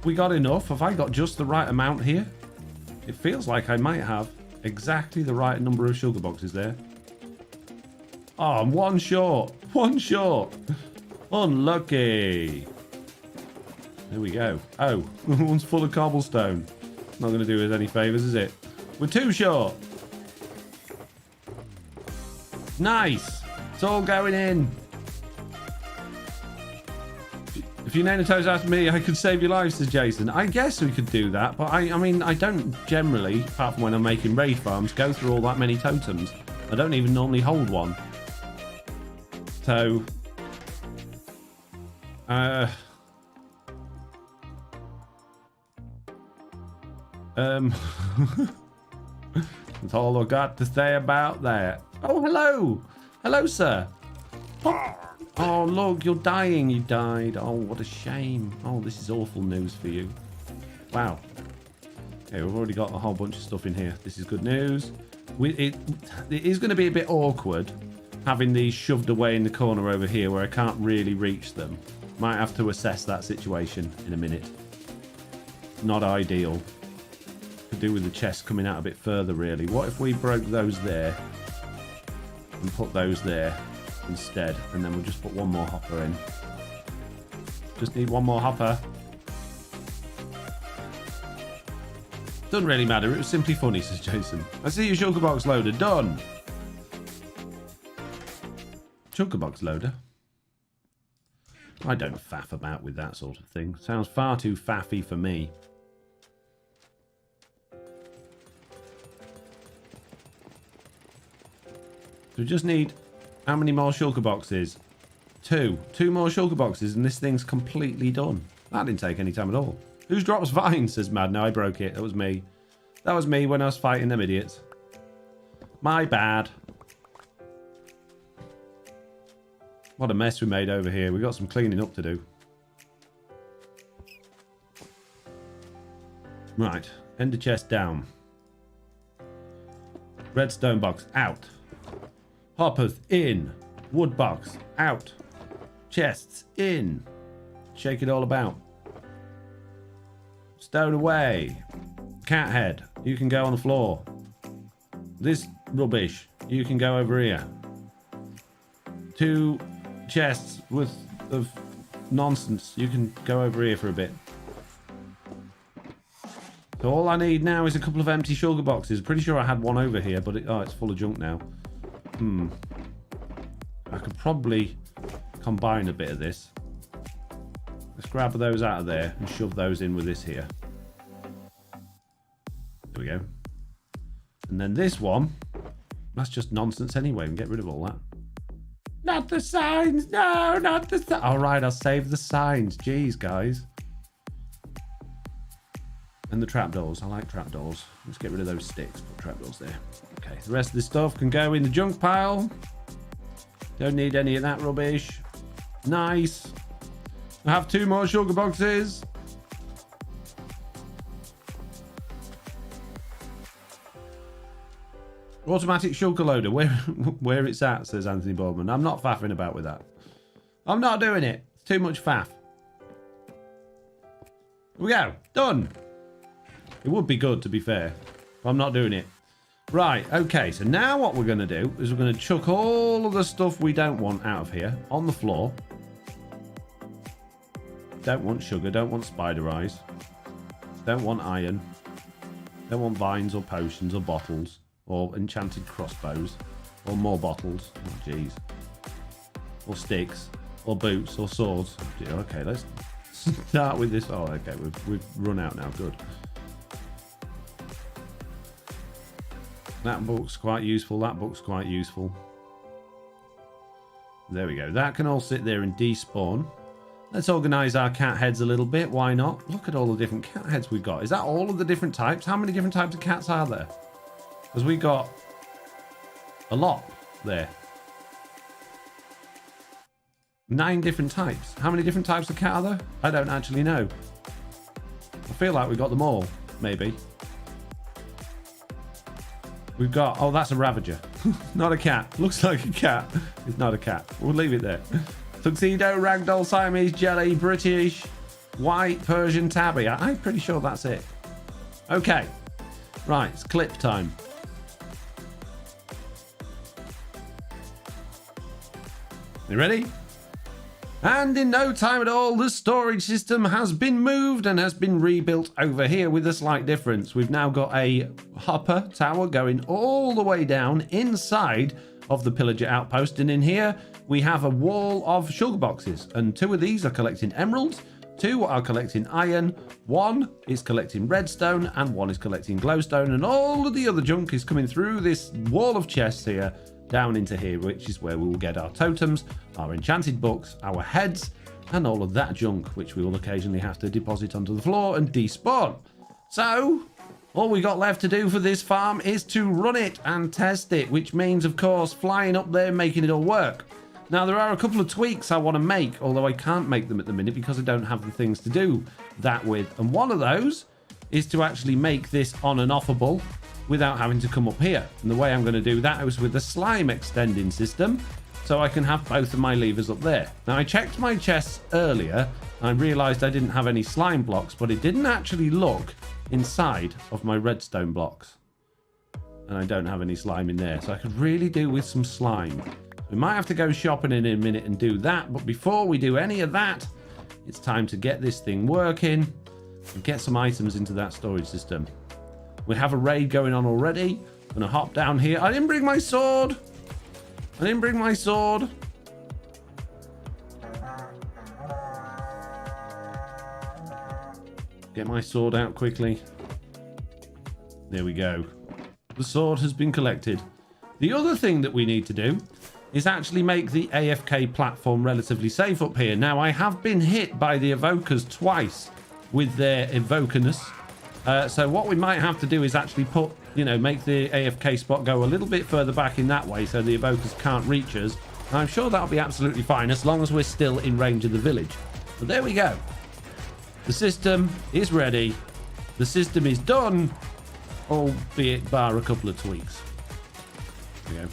We got enough? Have I got just the right amount here? It feels like I might have exactly the right number of sugar boxes there. Oh, I'm one short. One short. Unlucky. There we go. Oh, one's full of cobblestone. Not going to do us any favours, is it? We're too short. Nice. It's all going in. If you name the toes after me, I could save your life, says Jason. I guess we could do that, but I mean, I don't generally, apart from when I'm making raid farms, go through all that many totems. I don't even normally hold one. So, that's all I got to say about that. Oh, hello. Hello, sir. Oh, look, you're dying. You died. Oh, what a shame. Oh, this is awful news for you. Wow. Okay, we've already got a whole bunch of stuff in here. This is good news. It is going to be a bit awkward having these shoved away in the corner over here where I can't really reach them. Might have to assess that situation in a minute. Not ideal. Could do with the chest coming out a bit further, really. What if we broke those there and put those there instead, and then we'll just put one more hopper in. Just need one more hopper. Doesn't really matter. It was simply funny, says Jason. I see your shulker box loader. Done. Shulker box loader. I don't faff about with that sort of thing. Sounds far too faffy for me. So we just need how many more shulker boxes? Two more shulker boxes and this thing's completely done. That didn't take any time at all. Who drops vines, says Mad. No, I broke it. That was me. That was me when I was fighting them idiots. My bad. What a mess we made over here. We've got some cleaning up to do. Right. Ender chest down. Redstone box out. Hoppers in. Wood box out. Chests in. Shake it all about. Stone away. Cat head, you can go on the floor. This rubbish, you can go over here. 2 chests worth of nonsense, you can go over here for a bit. So all I need now is a couple of empty shulker boxes. Pretty sure I had one over here, but it's full of junk now. I could probably combine a bit of this. Let's grab those out of there and shove those in with this here. There we go. And then this one, that's just nonsense anyway. We can get rid of all that. Not the signs. No, not the signs. All right, I'll save the signs. Jeez, guys. And the trapdoors. I like trapdoors. Let's get rid of those sticks. Put trapdoors there. Okay, the rest of this stuff can go in the junk pile. Don't need any of that rubbish. Nice. I have 2 more shulker boxes. Automatic shulker loader. Where it's at, says Anthony Boardman. I'm not faffing about with that. I'm not doing it. It's too much faff. Here we go. Done. It would be good, to be fair. But I'm not doing it. Right. Okay. So now what we're going to do is we're going to chuck all of the stuff we don't want out of here on the floor. Don't want sugar. Don't want spider eyes. Don't want iron. Don't want vines or potions or bottles. Or enchanted crossbows. Or more bottles. Oh, jeez. Or sticks. Or boots. Or swords. Okay, let's start with this. Oh, okay. We've run out now. Good. That book's quite useful. That book's quite useful. There we go. That can all sit there and despawn. Let's organise our cat heads a little bit. Why not? Look at all the different cat heads we've got. Is that all of the different types? How many different types of cats are there? Because we got a lot there. 9 different types. How many different types of cat are there? I don't actually know. I feel like we got them all, maybe. We've got... Oh, that's a Ravager. Not a cat. Looks like a cat. It's not a cat. We'll leave it there. Tuxedo, Ragdoll, Siamese, Jelly, British, White, Persian, Tabby. I'm pretty sure that's it. Okay. Right, it's clip time. You ready? And in no time at all, the storage system has been moved and has been rebuilt over here with a slight difference. We've now got a hopper tower going all the way down inside of the pillager outpost, and in here we have a wall of shulker boxes, and 2 of these are collecting emeralds, 2 are collecting iron, 1 is collecting redstone, and 1 is collecting glowstone, and all of the other junk is coming through this wall of chests here down into here, which is where we will get our totems, our enchanted books, our heads, and all of that junk, which we will occasionally have to deposit onto the floor and despawn. So, all we got left to do for this farm is to run it and test it, which means, of course, flying up there, making it all work. Now, there are a couple of tweaks I want to make, although I can't make them at the minute because I don't have the things to do that with. And one of those is to actually make this on and offable without having to come up here. And the way I'm going to do that is with the slime extending system, so I can have both of my levers up there. Now, I checked my chests earlier, and I realized I didn't have any slime blocks, but it didn't actually look inside of my redstone blocks. And I don't have any slime in there, so I could really do with some slime. We might have to go shopping in a minute and do that, but before we do any of that, it's time to get this thing working and get some items into that storage system. We have a raid going on already. I'm gonna hop down here. I didn't bring my sword. Get my sword out quickly. There we go. The sword has been collected. The other thing that we need to do is actually make the AFK platform relatively safe up here. Now, I have been hit by the evokers twice with their evokerness. So what we might have to do is actually put, make the AFK spot go a little bit further back in that way so the evokers can't reach us. And I'm sure that'll be absolutely fine as long as we're still in range of the village. But there we go. The system is ready. The system is done, albeit bar a couple of tweaks. There we go.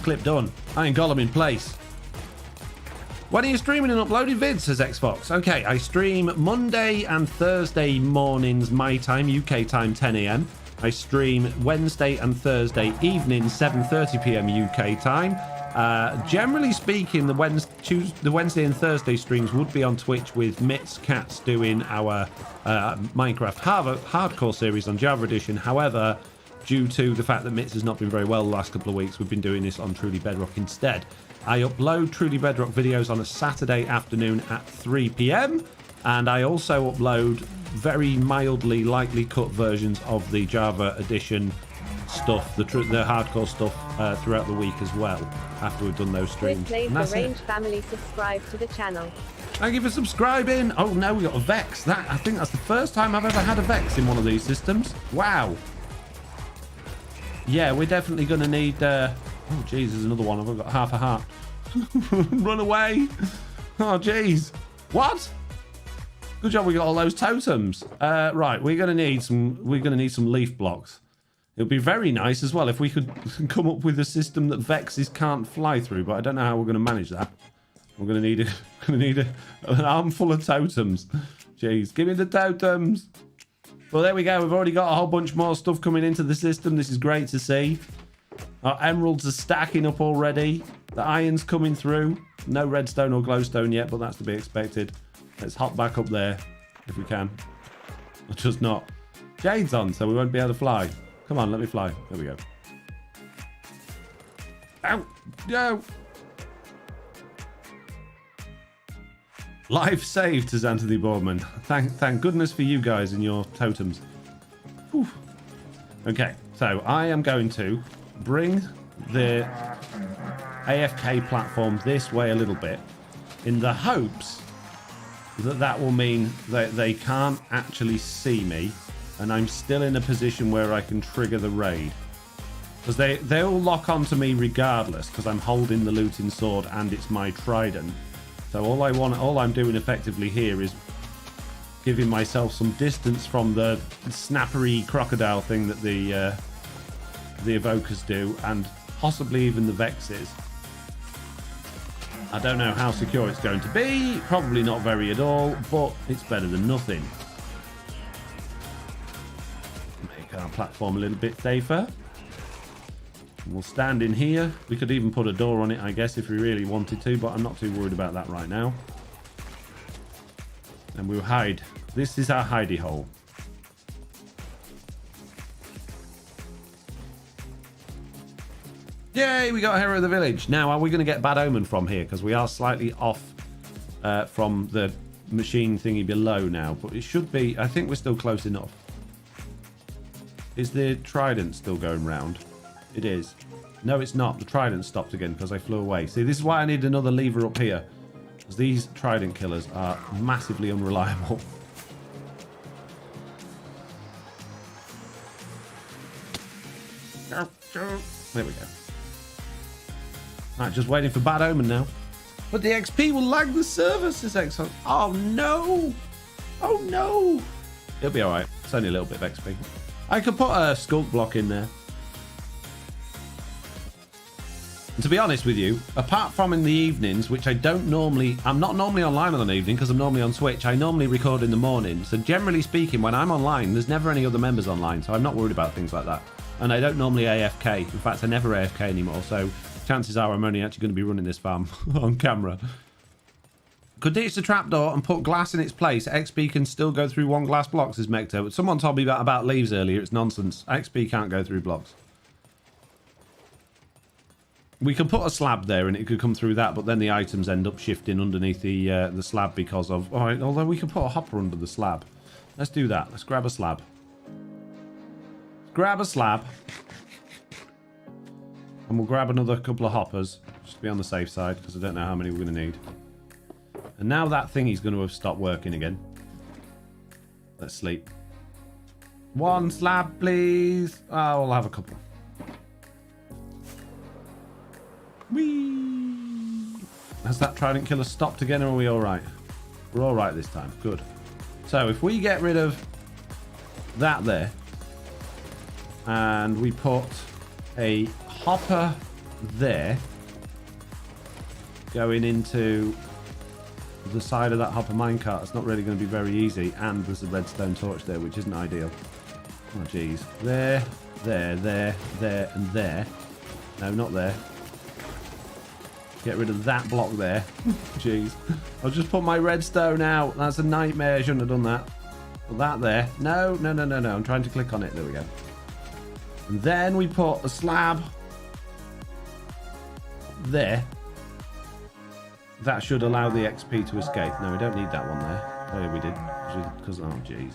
Clip done. Iron Golem in place. When are you streaming and uploading vids, says Xbox? Okay, I stream Monday and Thursday mornings, my time, UK time, 10 a.m. I stream Wednesday and Thursday evening, 7:30 p.m. UK time. Generally speaking, the Wednesday and Thursday streams would be on Twitch with Mitz Cats doing our Minecraft hardcore series on Java Edition. However, due to the fact that Mitz has not been very well the last couple of weeks, we've been doing this on Truly Bedrock instead. I upload Truly Bedrock videos on a Saturday afternoon at 3 p.m. and I also upload very mildly lightly cut versions of the Java Edition stuff, the hardcore stuff throughout the week as well after we've done those streams. Please the Range family subscribe to the channel. Thank you for subscribing. Oh no, we got a Vex. I think that's the first time I've ever had a Vex in one of these systems. Wow. Yeah, we're definitely going to need... oh, jeez, there's another one. I've got half a heart. Run away. Oh, jeez. What? Good job we got all those totems. Right, we're going to need some leaf blocks. It would be very nice as well if we could come up with a system that Vexes can't fly through, but I don't know how we're going to manage that. We're going to need an armful of totems. Jeez, give me the totems. Well, there we go. We've already got a whole bunch more stuff coming into the system. This is great to see. Our emeralds are stacking up already. The iron's coming through. No redstone or glowstone yet, but that's to be expected. Let's hop back up there if we can. Or just not. Jade's on, so we won't be able to fly. Come on, let me fly. There we go. Ow! No! Life saved, says Anthony Boardman. Thank goodness for you guys and your totems. Whew. Okay, so I am going to bring the AFK platform this way a little bit in the hopes that will mean that they can't actually see me and I'm still in a position where I can trigger the raid. Because they'll lock onto me regardless because I'm holding the looting sword and it's my trident. So all I'm doing effectively here is giving myself some distance from the snappery crocodile thing that the evokers do, and possibly even the Vexes. I don't know how secure it's going to be. Probably not very at all, but it's better than nothing. Make our platform a little bit safer. We'll stand in here. We could even put a door on it, I guess, if we really wanted to, but I'm not too worried about that right now. And we'll hide. This is our hidey hole. Yay, we got Hero of the Village. Now, are we going to get Bad Omen from here? Because we are slightly off from the machine thingy below now, but it should be. I think we're still close enough. Is the trident still going round? It is. No, it's not. The trident stopped again because I flew away. See, this is why I need another lever up here. Because these trident killers are massively unreliable. There we go. Right, just waiting for Bad Omen now. But the XP will lag the server, says Excellent. Oh no! Oh no! It'll be alright. It's only a little bit of XP. I could put a sculk block in there. And to be honest with you, apart from in the evenings, which I'm not normally online on an evening because I'm normally on Switch. I normally record in the morning. So generally speaking, when I'm online, there's never any other members online. So I'm not worried about things like that. And I don't normally AFK. In fact, I never AFK anymore. So chances are I'm only actually going to be running this farm on camera. Could ditch the trapdoor and put glass in its place. XP can still go through one glass block, says Mecto. But someone told me about leaves earlier. It's nonsense. XP can't go through blocks. We could put a slab there and it could come through that, but then the items end up shifting underneath the slab because of... All right, although we could put a hopper under the slab. Let's do that. Let's grab a slab. Grab a slab. And we'll grab another couple of hoppers. Just to be on the safe side, because I don't know how many we're going to need. And now that thingy's going to have stopped working again. Let's sleep. One slab, please. Oh, we'll have a couple. Whee! Has that trident killer stopped again, or are we alright? We're alright this time. Good. So if we get rid of that there, and we put a hopper there, going into the side of that hopper minecart, it's not really going to be very easy, and there's a redstone torch there, which isn't ideal. Oh, jeez. There, and there. No, not there. Get rid of that block there. Jeez. I'll just put my redstone out. That's a nightmare. I shouldn't have done that. Put that there. No. I'm trying to click on it. There we go. And then we put a slab there. That should allow the XP to escape. No, we don't need that one there. Oh, yeah, we did. Because, oh, jeez.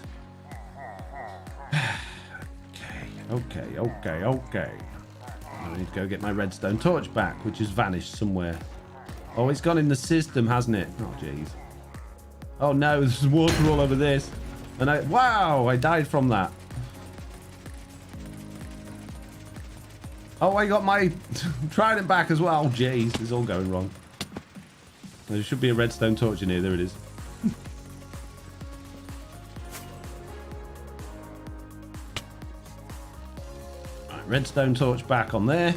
Okay. I need to go get my redstone torch back, which has vanished somewhere. Oh, it's gone in the system, hasn't it? Oh, jeez. Oh, no, there's water all over this. And wow, I died from that. Oh, I got my trident back as well. Oh, jeez, it's all going wrong. There should be a redstone torch in here. There it is. Right, redstone torch back on there.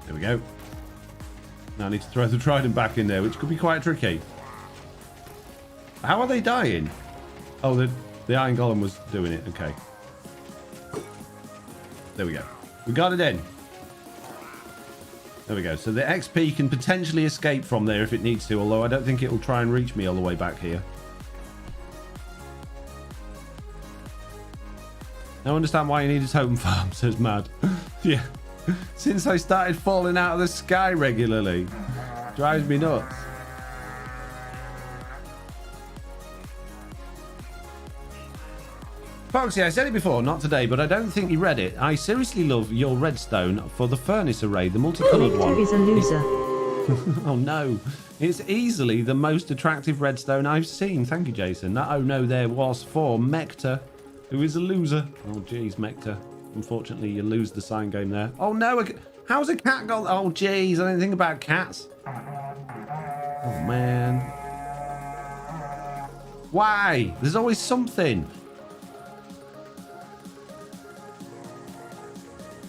There we go. Now I need to throw the trident back in there, which could be quite tricky. How are they dying? Oh, the iron golem was doing it. Okay. There we go. We got it in. There we go. So the XP can potentially escape from there if it needs to, although I don't think it will try and reach me all the way back here. I understand why you need a totem farm, says Mad. Yeah. Since I started falling out of the sky regularly. Drives me nuts. Foxy, I said it before, not today, but I don't think you read it. I seriously love your redstone for the furnace array, the multicolored one. Victor is a loser. Oh no. It's easily the most attractive redstone I've seen. Thank you, Jason. That oh no there was for Mecta, who is a loser. Oh jeez, Mecta. Unfortunately, you lose the sign game there. Oh no, how's a cat got... Oh jeez, I didn't think about cats. Oh man. Why? There's always something.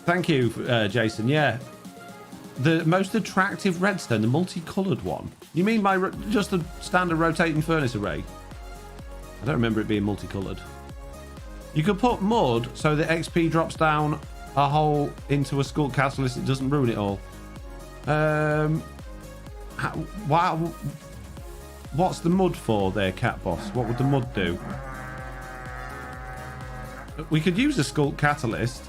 Thank you, Jason. Yeah. The most attractive redstone, the multicolored one. You mean by just a standard rotating furnace array? I don't remember it being multicolored. You could put mud so the XP drops down a hole into a skull catalyst. It doesn't ruin it all. Wow. What's the mud for there, Cat Boss? What would the mud do? We could use a skull catalyst.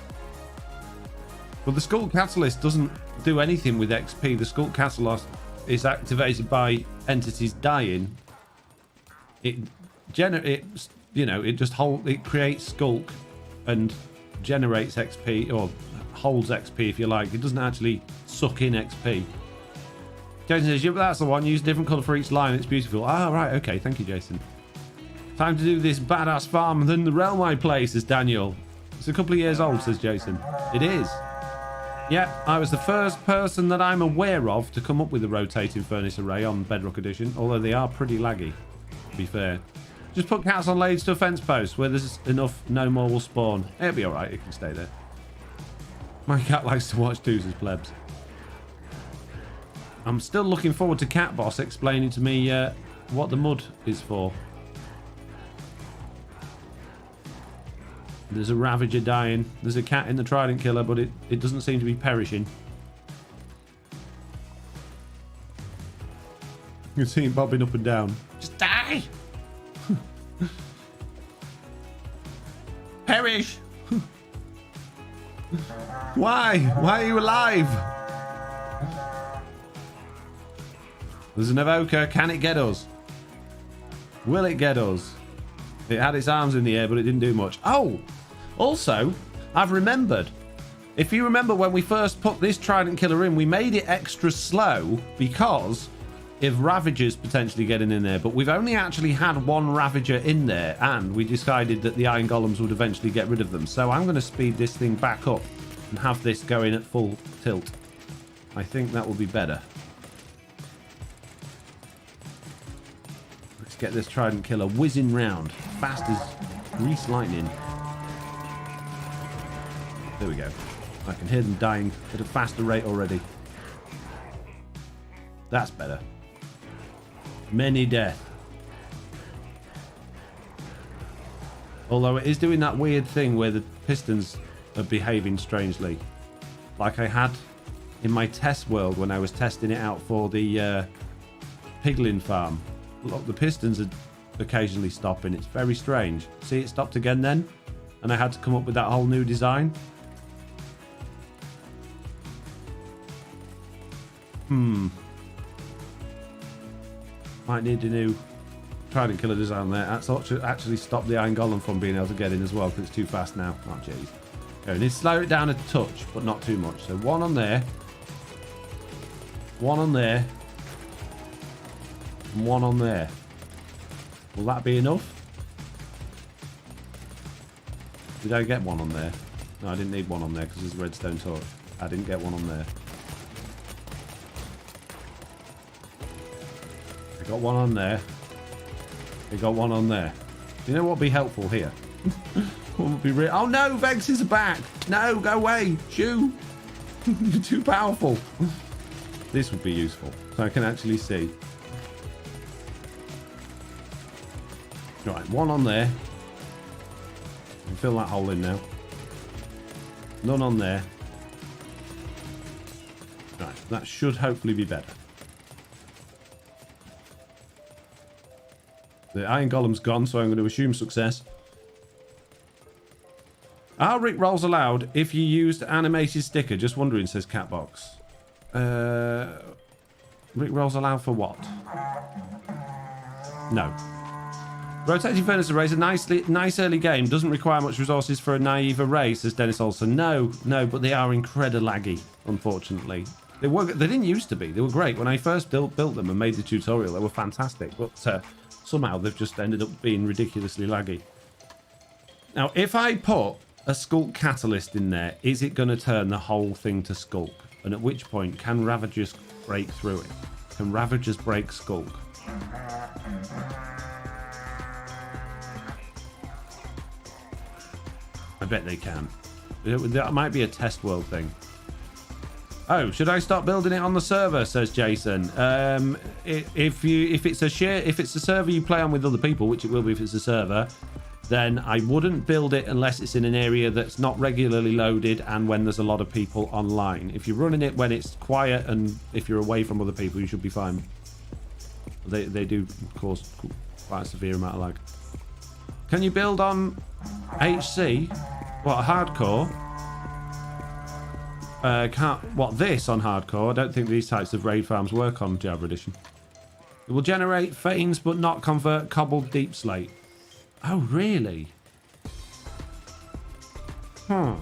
But the skull catalyst doesn't do anything with XP. The skull catalyst is activated by entities dying. It creates skulk and generates XP or holds XP, if you like. It doesn't actually suck in XP. Jason says, yeah, but that's the one. Use a different colour for each line. It's beautiful. Ah, right. Okay. Thank you, Jason. Time to do this badass farm than the realm I play, says Daniel. It's a couple of years old, says Jason. It is. Yeah, I was the first person that I'm aware of to come up with a rotating furnace array on Bedrock Edition, although they are pretty laggy, to be fair. Just put cats on lades to a fence post where there's enough, no more will spawn. It'll be alright, it can stay there. My cat likes to watch twos as plebs. I'm still looking forward to Cat Boss explaining to me what the mud is for. There's a Ravager dying. There's a cat in the Trident Killer, but it doesn't seem to be perishing. You can see him bobbing up and down. Just die! Perish! Why? Why are you alive? There's an evoker. Can it get us? Will it get us? It had its arms in the air, but it didn't do much. Oh! Also, I've remembered. If you remember when we first put this Trident Killer in, we made it extra slow because if Ravagers potentially getting in there, but we've only actually had one Ravager in there, and we decided that the Iron Golems would eventually get rid of them. So I'm going to speed this thing back up and have this going at full tilt. I think that will be better. Let's get this Trident Killer whizzing round, fast as grease lightning. There we go. I can hear them dying at a faster rate already. That's better. Many death. Although it is doing that weird thing where the pistons are behaving strangely. Like I had in my test world when I was testing it out for the piglin farm. Look, the pistons are occasionally stopping. It's very strange. See, it stopped again then. And I had to come up with that whole new design. Might need a new Trident Killer design there. That's actually stopped the Iron Golem from being able to get in as well because it's too fast now. Oh, jeez. Okay, we need to slow it down a touch, but not too much. So one on there. One on there. And one on there. Will that be enough? Did I get one on there? No, I didn't need one on there because there's a redstone torch. I didn't get one on there. I got one on there. I got one on there. You know what would be helpful here? What would be oh no, Vexes are back! No, go away! Shoo! You're too powerful. This would be useful, so I can actually see. Right, one on there. I can fill that hole in now. None on there. Right, that should hopefully be better. The Iron Golem's gone, so I'm going to assume success. Are Rick rolls allowed if you used animated sticker? Just wondering, says Catbox. Rick rolls allowed for what? No. Rotating Furnace Array is a nice early game. Doesn't require much resources for a naive array, says Dennis Olsen. No, but they are incredibly laggy, unfortunately. They didn't used to be. They were great. When I first built them and made the tutorial, they were fantastic. But somehow they've just ended up being ridiculously laggy. Now, if I put a Skulk Catalyst in there, is it going to turn the whole thing to Skulk? And at which point, can Ravagers break through it? Can Ravagers break Skulk? I bet they can. That might be a test world thing. Oh, should I start building it on the server? Says Jason. If it's a server you play on with other people, which it will be if it's a server, then I wouldn't build it unless it's in an area that's not regularly loaded and when there's a lot of people online. If you're running it when it's quiet and if you're away from other people, you should be fine. They do cause quite a severe amount of lag. Can you build on HC? What, hardcore? This on hardcore? I don't think these types of raid farms work on Java Edition. It will generate fanes but not convert cobbled deep slate. Oh, really? Huh.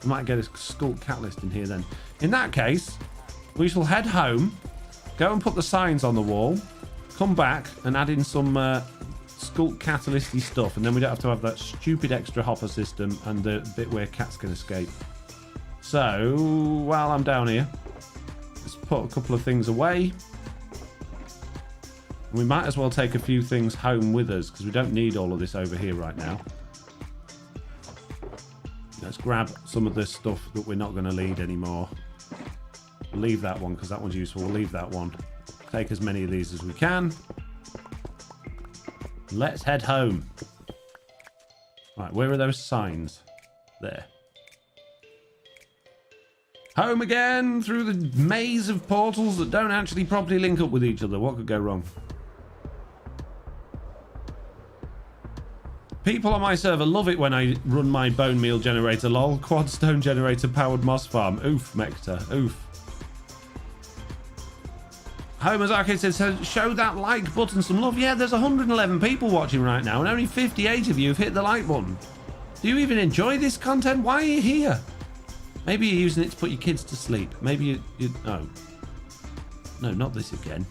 We might get a Sculk Catalyst in here then. In that case, we shall head home, go and put the signs on the wall, come back and add in some Sculk Catalyst-y stuff, and then we don't have to have that stupid extra hopper system and the bit where cats can escape. So, while I'm down here, let's put a couple of things away. We might as well take a few things home with us, because we don't need all of this over here right now. Let's grab some of this stuff that we're not going to need anymore. We'll leave that one, because that one's useful. We'll leave that one. Take as many of these as we can. Let's head home. Right, where are those signs? There. Home again, through the maze of portals that don't actually properly link up with each other. What could go wrong? People on my server love it when I run my bone meal generator, lol. Quad stone generator powered moss farm. Oof, Mecta. Oof. Homer's Arcade says, show that like button some love. Yeah, there's 111 people watching right now, and only 58 of you have hit the like button. Do you even enjoy this content? Why are you here? Maybe you're using it to put your kids to sleep. Maybe you no. No, not this again.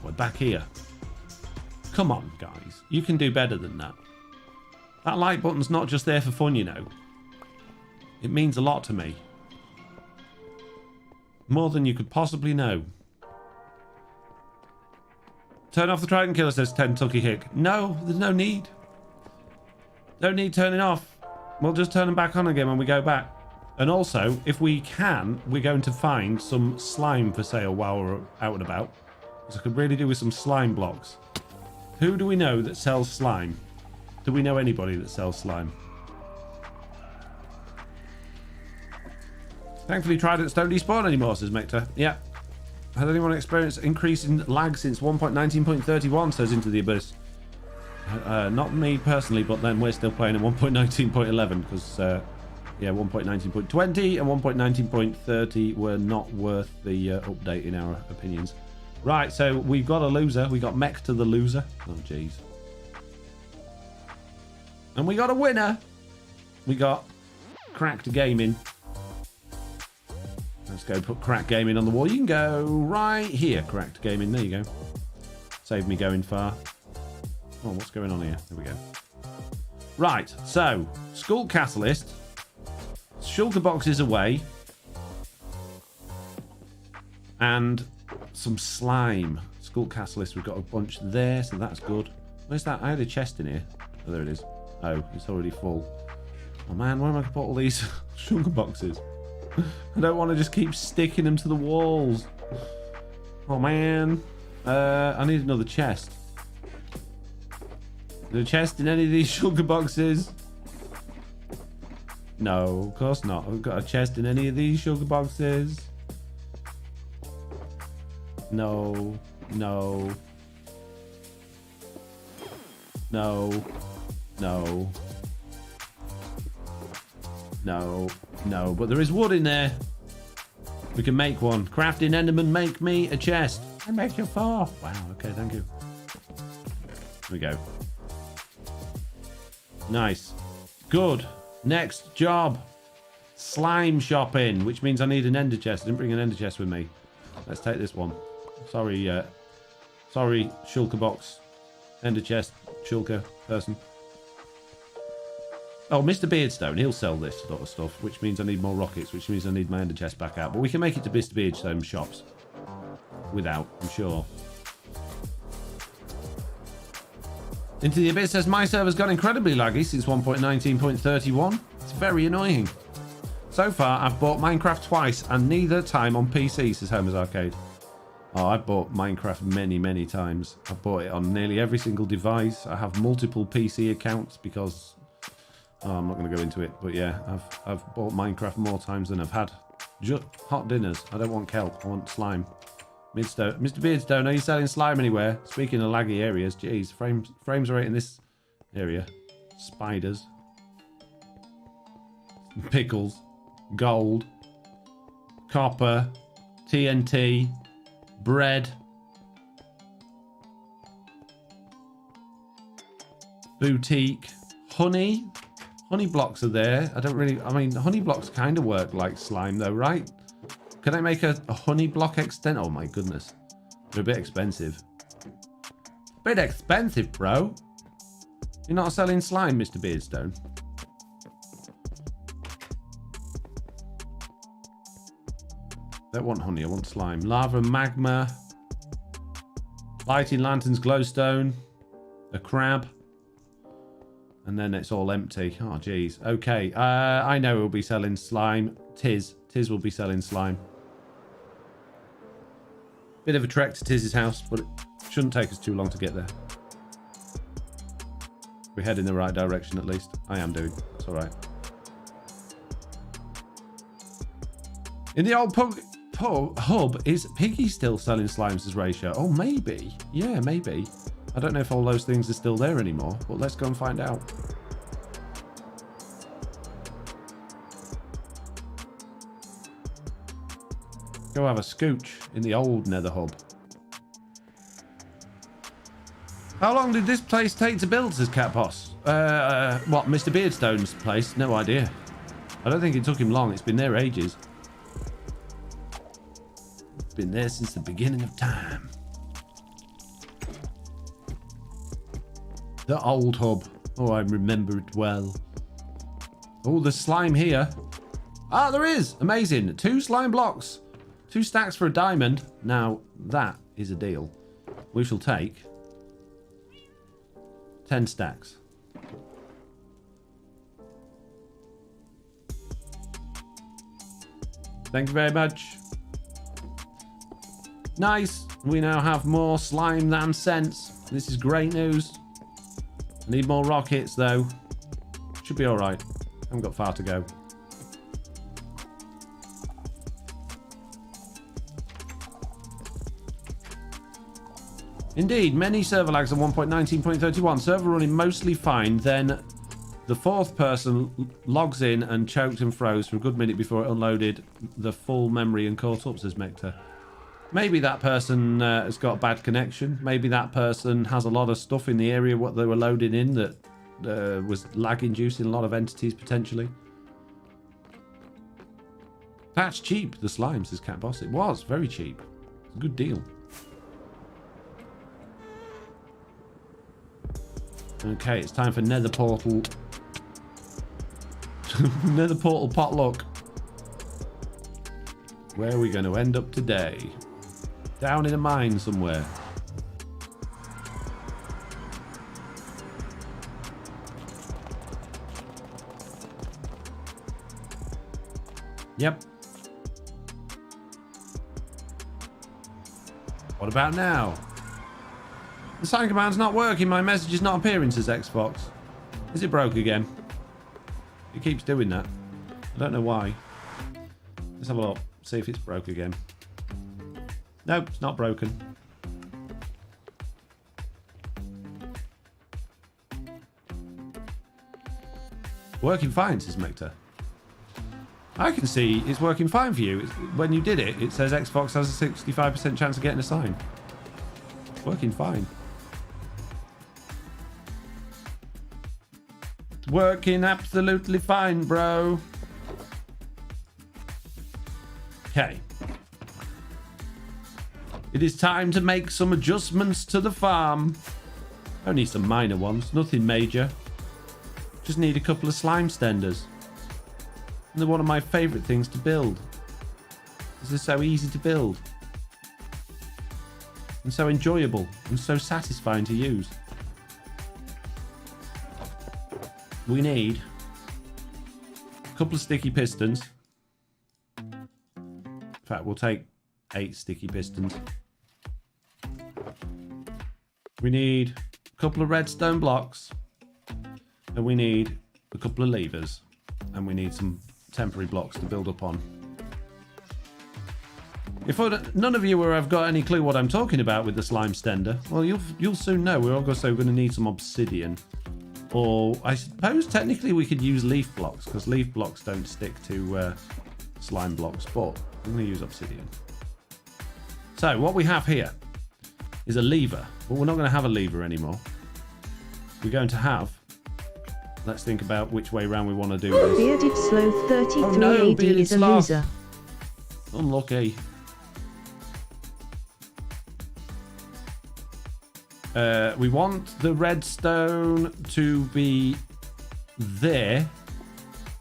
We're back here. Come on, guys. You can do better than that. That like button's not just there for fun, you know. It means a lot to me. More than you could possibly know. Turn off the Trident Killer, says Kentucky Hick. No, there's no need. No need turning off. We'll just turn them back on again when we go back. And also, if we can, we're going to find some slime for sale while we're out and about. Because I could really do with some slime blocks. Who do we know that sells slime? Do we know anybody that sells slime? Thankfully, Tridents don't despawn anymore, says Mecta. Yeah. Has anyone experienced increase in lag since 1.19.31, says Into the Abyss? Not me personally, but then we're still playing at 1.19.11 because, yeah, 1.19.20 and 1.19.30 were not worth the update in our opinions. Right, so we've got a loser. We got Mecta the loser. Oh, jeez. And we got a winner. We got Cracked Gaming. Let's go put Cracked Gaming on the wall. You can go right here, Cracked Gaming. There you go. Save me going far. Oh, what's going on here? There we go. Right, so Sculk Catalyst. Shulker boxes away. And some slime. Sculk Catalyst, we've got a bunch there, so that's good. Where's that? I had a chest in here. Oh, there it is. Oh, it's already full. Oh man, where am I going to put all these shulker boxes? I don't want to just keep sticking them to the walls. Oh man. I need another chest. Is there a chest in any of these shulker boxes? No, of course not. I've got a chest in any of these shulker boxes. No. No. No. No. No. No. But there is wood in there. We can make one. Crafting Enderman, make me a chest. I make you 4. Wow, okay, thank you. Here we go. Nice. Good. Next job. Slime shopping, which means I need an ender chest. I didn't bring an ender chest with me. Let's take this one. Sorry, sorry, shulker box. Ender chest, shulker person. Oh, Mr. Beardstone, he'll sell this sort of stuff, which means I need more rockets, which means I need my ender chest back out. But we can make it to Mr. Beardstone's shops. Without, I'm sure. Into the Abyss says, my server's got incredibly laggy since 1.19.31. It's very annoying. So far, I've bought Minecraft twice, and neither time on PC, says Homer's Arcade. Oh, I've bought Minecraft many, many times. I've bought it on nearly every single device. I have multiple PC accounts because... Oh, I'm not going to go into it, but yeah, I've bought Minecraft more times than I've had hot dinners. I don't want kelp, I want slime. Mr. Beardstone, are you selling slime anywhere? Speaking of laggy areas, geez, frames are right in this area. Spiders. Pickles. Gold. Copper. TNT. Bread. Boutique. Honey. Honey blocks are there. I mean, honey blocks kind of work like slime though, right? Can I make a honey block extent? Oh my goodness. They're a bit expensive. Bit expensive, bro. You're not selling slime, Mr. Beardstone. I don't want honey, I want slime. Lava, magma. Lighting lanterns, glowstone. A crab. And then it's all empty. Oh, geez. Okay. I know we'll be selling slime. Tiz will be selling slime. Bit of a trek to Tiz's house, but it shouldn't take us too long to get there. We head in the right direction at least. I am doing. That's all right. In the old hub, is Piggy still selling slimes as ratio? Oh, maybe. Yeah, maybe. I don't know if all those things are still there anymore, but let's go and find out. Go have a scooch in the old nether hub. How long did this place take to build, says Cat Boss? What, Mr. Beardstone's place? No idea. I don't think it took him long. It's been there ages. It's been there since the beginning of time. The old hub. Oh, I remember it well. Oh, there's slime here. Ah, there is. Amazing. 2 slime blocks. 2 stacks for a diamond. Now, that is a deal. We shall take 10 stacks. Thank you very much. Nice. We now have more slime than sense. This is great news. I need more rockets, though. Should be all right. Haven't got far to go. Indeed, many server lags on 1.19.31. Server running mostly fine. Then the 4th person logs in and choked and froze for a good minute before it unloaded the full memory and caught up, says Mector. Maybe that person has got a bad connection. Maybe that person has a lot of stuff in the area what they were loading in that was lag inducing a lot of entities potentially. That's cheap, the slime, says Cat Boss. It was very cheap. It's a good deal. Okay, it's time for Nether Portal. Nether Portal potluck. Where are we going to end up today? Down in a mine somewhere. Yep. What about now? The sign command's not working. My message is not appearing, says Xbox. Is it broke again? It keeps doing that. I don't know why. Let's have a look. See if it's broke again. Nope, it's not broken. Working fine, says Mector. I can see it's working fine for you. When you did it, it says Xbox has a 65% chance of getting a sign. It's working fine. Working absolutely fine, bro. Okay. It is time to make some adjustments to the farm. Only some minor ones, nothing major. Just need a couple of slime stenders. And they're one of my favourite things to build. This is so easy to build. And so enjoyable. And so satisfying to use. We need a couple of sticky pistons. In fact, we'll take 8 sticky pistons. We need a couple of redstone blocks. And we need a couple of levers. And we need some temporary blocks to build up on. If none of you have got any clue what I'm talking about with the slime stender, well, you'll soon know. We're also going to need some obsidian. Or I suppose technically we could use leaf blocks, because leaf blocks don't stick to slime blocks, but I'm going to use obsidian. So what we have here is a lever, but we're not going to have a lever anymore. We're going to have let's think about which way around we want to do this. Bearded Sloth 33 Oh no, AD Bearded is a Sloth. loser. Unlucky. We want the redstone to be there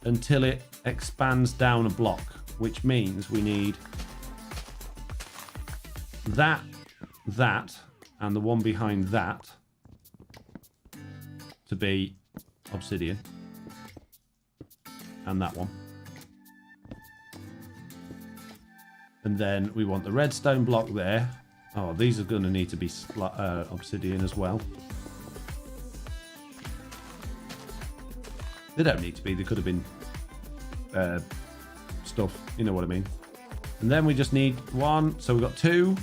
until it expands down a block, which means we need that, and the one behind that to be obsidian, and that one. And then we want the redstone block there. Oh, these are going to need to be obsidian as well. They don't need to be. They could have been stuff. You know what I mean. And then we just need one. So we've got 2,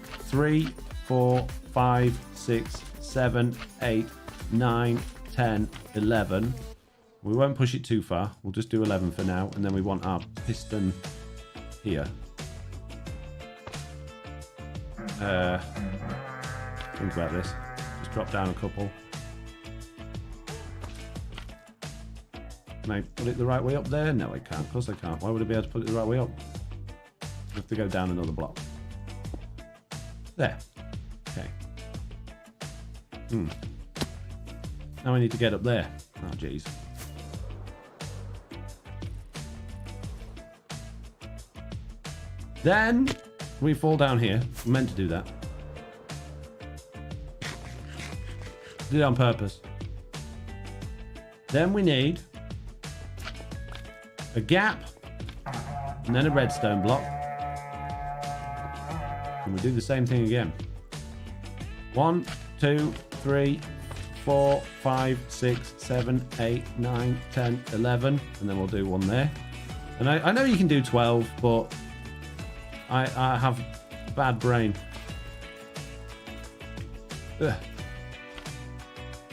3, 4, 5, 6, 7, 8, 9, 10, 11. We won't push it too far. We'll just do 11 for now. And then we want our piston here. Think about this. Just drop down a couple. Can I put it the right way up there? No, I can't. Of course I can't. Why would I be able to put it the right way up? I have to go down another block. There. Okay. Now I need to get up there. Oh, jeez. Then we fall down here. I meant to do that. Did it on purpose. Then we need a gap and then a redstone block. And we do the same thing again. 1, 2, 3, 4, 5, 6, 7, 8, 9, 10, 11. And then we'll do one there. And I know you can do 12, but I have a bad brain. Ugh.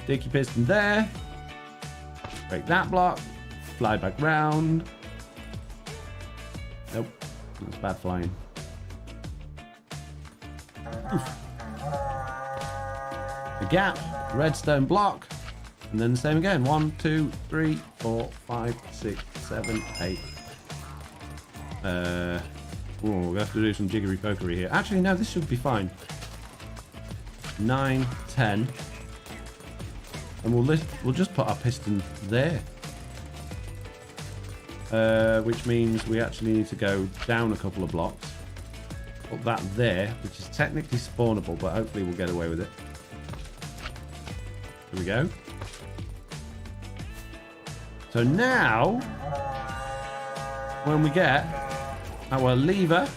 Stick your piston there. Break that block. Fly back round. Nope. That's bad flying. Oof. A gap. Redstone block. And then the same again. 1, 2, 3, 4, 5, 6, 7, 8. Oh, we have to do some jiggery pokery here. Actually, no, this should be fine. 9, 10. And we'll just put our piston there. Which means we actually need to go down a couple of blocks. Put that there, which is technically spawnable, but hopefully we'll get away with it. Here we go. So now, when we get our lever,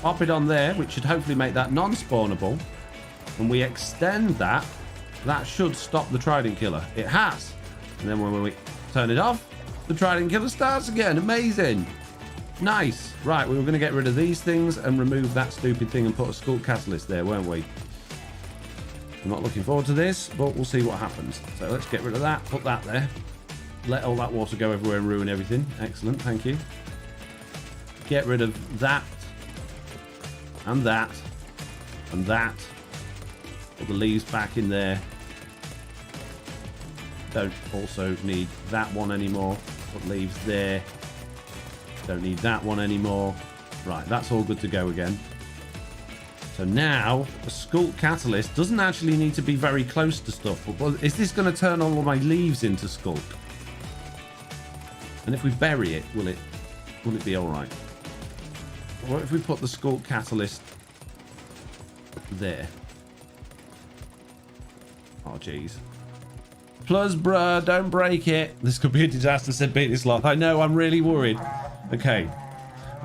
pop it on there, which should hopefully make that non-spawnable, and we extend that, that should stop the trident killer. It has. And then when we turn it off, the trident killer starts again. Amazing. Nice. Right, we were going to get rid of these things and remove that stupid thing and put a skull catalyst there, weren't we? I'm not looking forward to this, but we'll see what happens. So let's get rid of that, put that there. Let all that water go everywhere and ruin everything. Excellent, thank you. Get rid of that. And that. And that. Put the leaves back in there. Don't also need that one anymore. Put leaves there. Don't need that one anymore. Right, that's all good to go again. So now, a sculk catalyst doesn't actually need to be very close to stuff. But is this going to turn all of my leaves into sculk? And if we bury it, will it be all right? What if we put the sculk catalyst there? Oh, jeez. Plus, bruh, don't break it. This could be a disaster, said Bearded Sloth. I know, I'm really worried. Okay.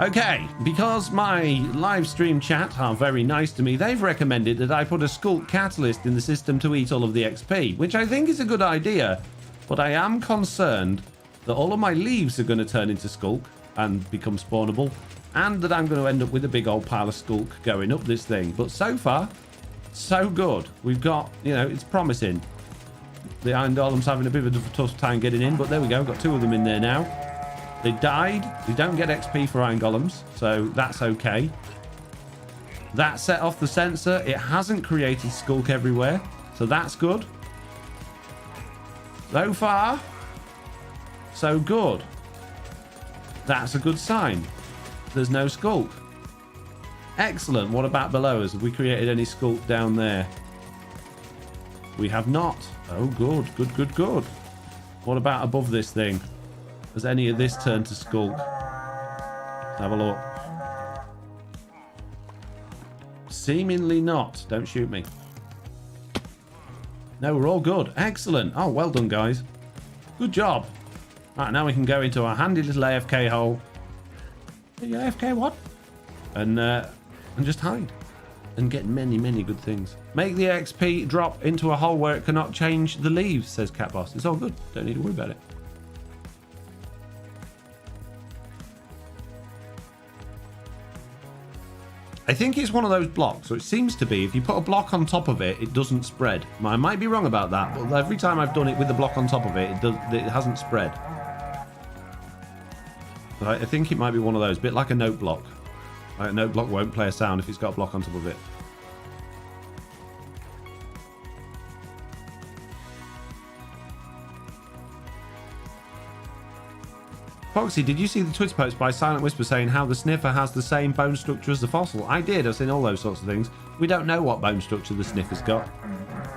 Okay, because my live stream chat are very nice to me, they've recommended that I put a sculk catalyst in the system to eat all of the XP, which I think is a good idea, but I am concerned that all of my leaves are going to turn into sculk and become spawnable, and that I'm going to end up with a big old pile of sculk going up this thing. But so far, so good. We've got, you know, it's promising. The iron golem's having a bit of a tough time getting in, but there we go. Got 2 of them in there now. They died. They don't get XP for iron golems, so that's okay. That set off the sensor. It hasn't created sculk everywhere, so that's good. So far, so good. That's a good sign. There's no skulk. Excellent. What about below us? Have we created any skulk down there? We have not. Oh, good. Good, good, good. What about above this thing? Has any of this turned to skulk? Let's have a look. Seemingly not. Don't shoot me. No, we're all good. Excellent. Oh, well done, guys. Good job. Right, now we can go into our handy little AFK hole. AFK what? And just hide. And get many, many good things. Make the XP drop into a hole where it cannot change the leaves, says Cat Boss. It's all good. Don't need to worry about it. I think it's one of those blocks, so it seems to be if you put a block on top of it, it doesn't spread. I might be wrong about that, but every time I've done it with the block on top of it, it hasn't spread. So I think it might be one of those, a bit like a note block. Like a note block won't play a sound if it's got a block on top of it. Foxy, did you see the Twitter post by Silent Whisper saying how the sniffer has the same bone structure as the fossil? I did. I've seen all those sorts of things. We don't know what bone structure the sniffer's got.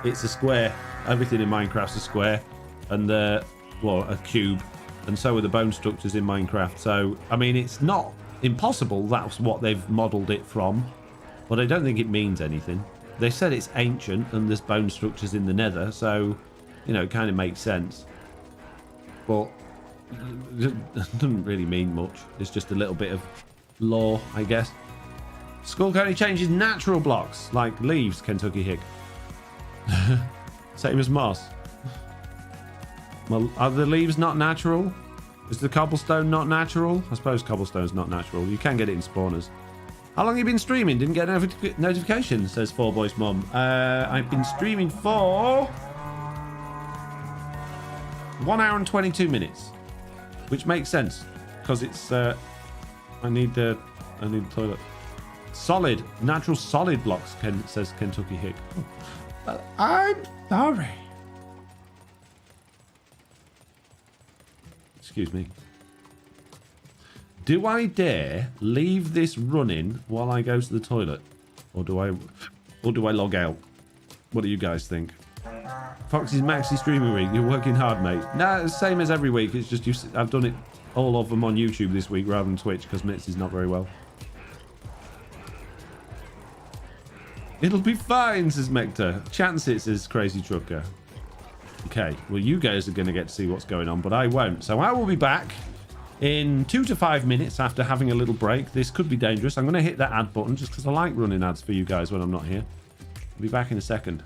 It's a square. Everything in Minecraft's a square. And, well, a cube. And so are the bone structures in Minecraft. So, I mean, it's not impossible. That's what they've modelled it from. But I don't think it means anything. They said it's ancient and there's bone structures in the nether. So, you know, it kind of makes sense. But it doesn't really mean much. It's just a little bit of lore, I guess. Skulk only changes natural blocks, like leaves, Kentucky Hick. Same as moss. Well, are the leaves not natural? Is the cobblestone not natural? I suppose cobblestone's not natural. You can get it in spawners. How long have you been streaming? Didn't get a notification, says 4Boy's mum. I've been streaming for 1 hour and 22 minutes. Which makes sense, because it's, I need the toilet. Solid, natural solid blocks, says Kentucky Hick. Well, I'm sorry. Excuse me. Do I dare leave this running while I go to the toilet? Or do I log out? What do you guys think? Foxy's Maxi streaming week. You're working hard, mate. Nah, it's the same as every week. It's just I've done it all of them on YouTube this week rather than Twitch because Mitz is not very well. It'll be fine, says Mector. Chance it, says Crazy Trucker. Okay, well, you guys are going to get to see what's going on, but I won't. So I will be back in 2 to 5 minutes after having a little break. This could be dangerous. I'm going to hit that ad button just because I like running ads for you guys when I'm not here. I'll be back in a second.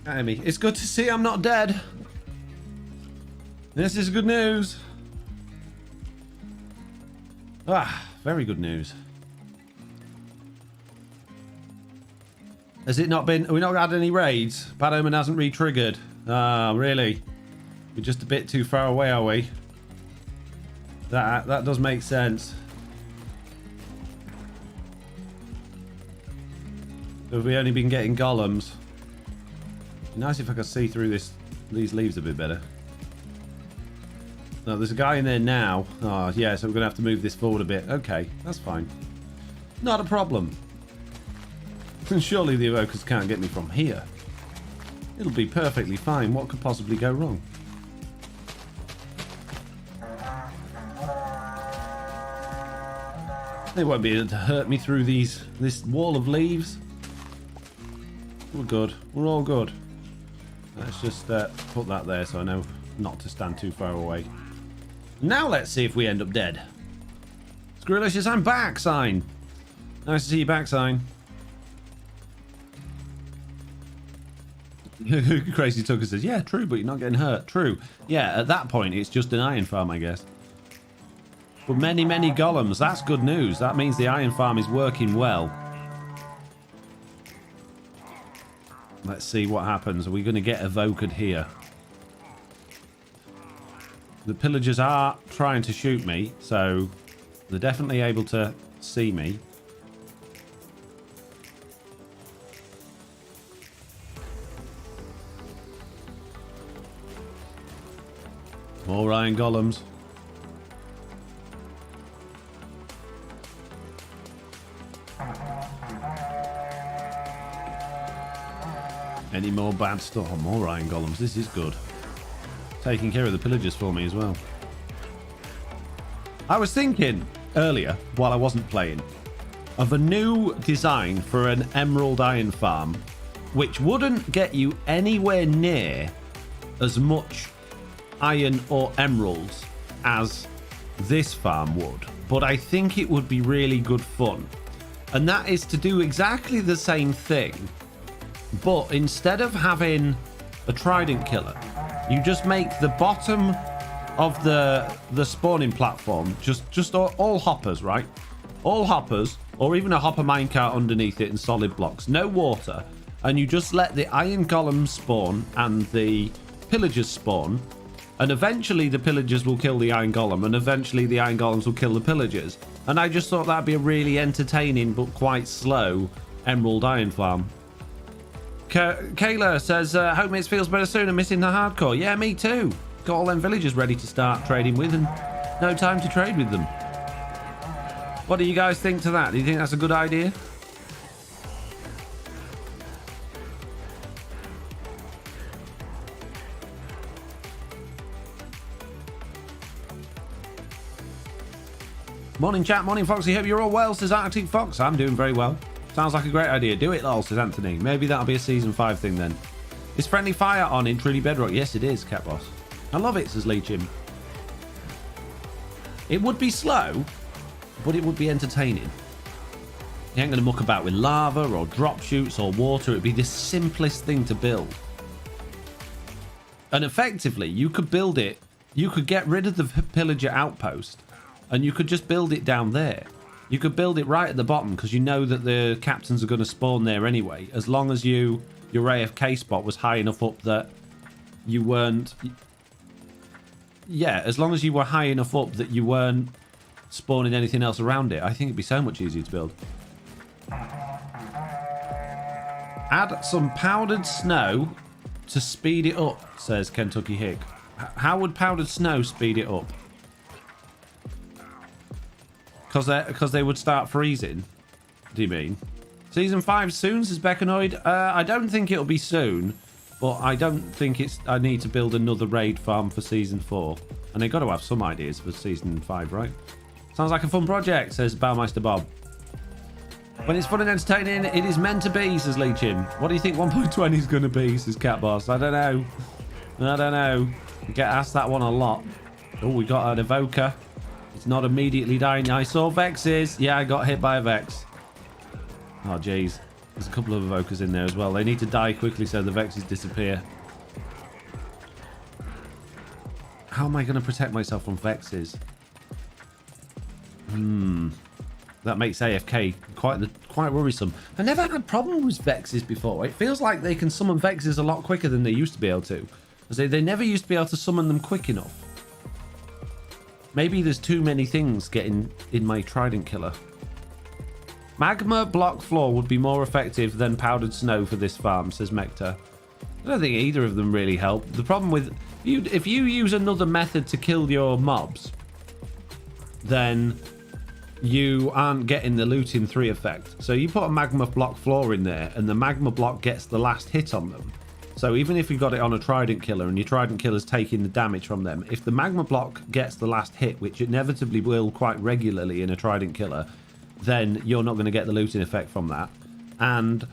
Amy, it's good to see I'm not dead. This is good news. Ah, very good news. Has it not been... we not had any raids? Bad Omen hasn't re-triggered. Ah, really? We're just a bit too far away, are we? That does make sense. Have we only been getting golems? Nice if I could see through these leaves a bit better. No, there's a guy in there now. Oh, yeah, so we're going to have to move this forward a bit. Okay, that's fine. Not a problem. Surely the evokers can't get me from here. It'll be perfectly fine. What could possibly go wrong? They won't be able to hurt me through this wall of leaves. We're good. We're all good. Let's just put that there so I know not to stand too far away. Now let's see if we end up dead. Screwlicious, I'm back, Sign. Nice to see you back, Sign. Crazy Tucker says, yeah, true, but you're not getting hurt. True. Yeah, at that point, it's just an iron farm, I guess. But many, many golems. That's good news. That means the iron farm is working well. Let's see what happens. Are we going to get evoked here? The pillagers are trying to shoot me, so they're definitely able to see me. More iron golems. Any more bad stuff? Oh, more iron golems. This is good. Taking care of the pillagers for me as well. I was thinking earlier, while I wasn't playing, of a new design for an emerald iron farm, which wouldn't get you anywhere near as much iron or emeralds as this farm would, but I think it would be really good fun. And that is to do exactly the same thing, but instead of having a trident killer, you just make the bottom of the spawning platform just all hoppers, right? All hoppers, or even a hopper minecart underneath it in solid blocks, no water, and you just let the iron golems spawn and the pillagers spawn, and eventually the pillagers will kill the iron golem, and eventually the iron golems will kill the pillagers. And I just thought that'd be a really entertaining but quite slow emerald iron farm. Kayla says, hope it feels better soon and missing the hardcore. Yeah, me too. Got all them villagers ready to start trading with and no time to trade with them. What do you guys think to that? Do you think that's a good idea? Morning chat, morning Foxy, hope you're all well, says Arctic Fox. I'm doing very well. Sounds like a great idea. Do it, lol, says Anthony. Maybe that'll be a season 5 thing then. Is friendly fire on in Truly Bedrock? Yes, it is, Cat Boss. I love it, says Leechim. It would be slow, but it would be entertaining. You ain't going to muck about with lava or drop shoots or water. It'd be the simplest thing to build. And effectively, you could build it. You could get rid of the pillager outpost and you could just build it down there. You could build it right at the bottom because you know that the captains are going to spawn there anyway, as long as your AFK spot was high enough up that you weren't... Yeah, as long as you were high enough up that you weren't spawning anything else around it, I think it'd be so much easier to build. Add some powdered snow to speed it up, says Kentucky Hick. How would powdered snow speed it up? Because they would start freezing, do you mean? Season 5 soon, says Beckanoid. I don't think it'll be soon, but I don't think I need to build another raid farm for Season 4. And they've got to have some ideas for Season 5, right? Sounds like a fun project, says Bowmeister Bob. When it's fun and entertaining, it is meant to be, says Leechim. What do you think 1.20 is going to be, says Cat Boss? I don't know. I don't know. Get asked that one a lot. Oh, we got an evoker. It's not immediately dying. I saw Vexes. Yeah, I got hit by a Vex. Oh, jeez. There's a couple of evokers in there as well. They need to die quickly so the Vexes disappear. How am I going to protect myself from Vexes? That makes AFK quite worrisome. I never had problems with Vexes before. It feels like they can summon Vexes a lot quicker than they used to be able to. They never used to be able to summon them quick enough. Maybe there's too many things getting in my Trident Killer. Magma block floor would be more effective than powdered snow for this farm, says Mector. I don't think either of them really help. The problem with if you use another method to kill your mobs, then you aren't getting the looting 3 effect. So you put a magma block floor in there and the magma block gets the last hit on them. So even if you've got it on a Trident Killer and your Trident Killer's taking the damage from them, if the magma block gets the last hit, which inevitably will quite regularly in a Trident Killer, then you're not going to get the looting effect from that. And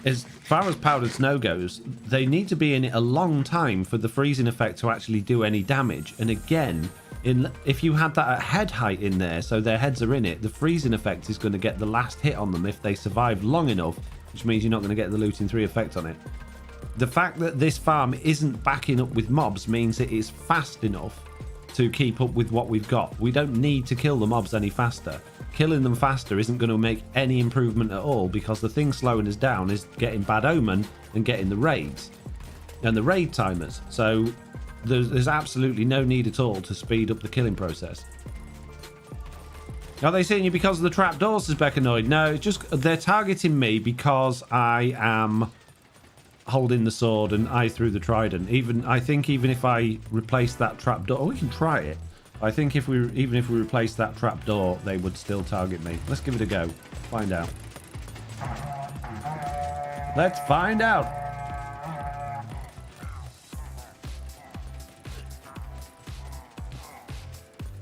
as far as powdered snow goes, they need to be in it a long time for the freezing effect to actually do any damage. And again, if you had that at head height in there, so their heads are in it, the freezing effect is going to get the last hit on them if they survive long enough, which means you're not going to get the looting 3 effect on it. The fact that this farm isn't backing up with mobs means it is fast enough to keep up with what we've got. We don't need to kill the mobs any faster. Killing them faster isn't going to make any improvement at all, because the thing slowing us down is getting Bad Omen and getting the raids and the raid timers. So there's absolutely no need at all to speed up the killing process. Are they seeing you because of the trapdoors, says Beckanoid? No, it's just they're targeting me because I am holding the sword and I threw the trident. I think even if I replace that trapdoor, we can try it. I think even if we replace that trapdoor, they would still target me. Let's give it a go. Find out. Let's find out.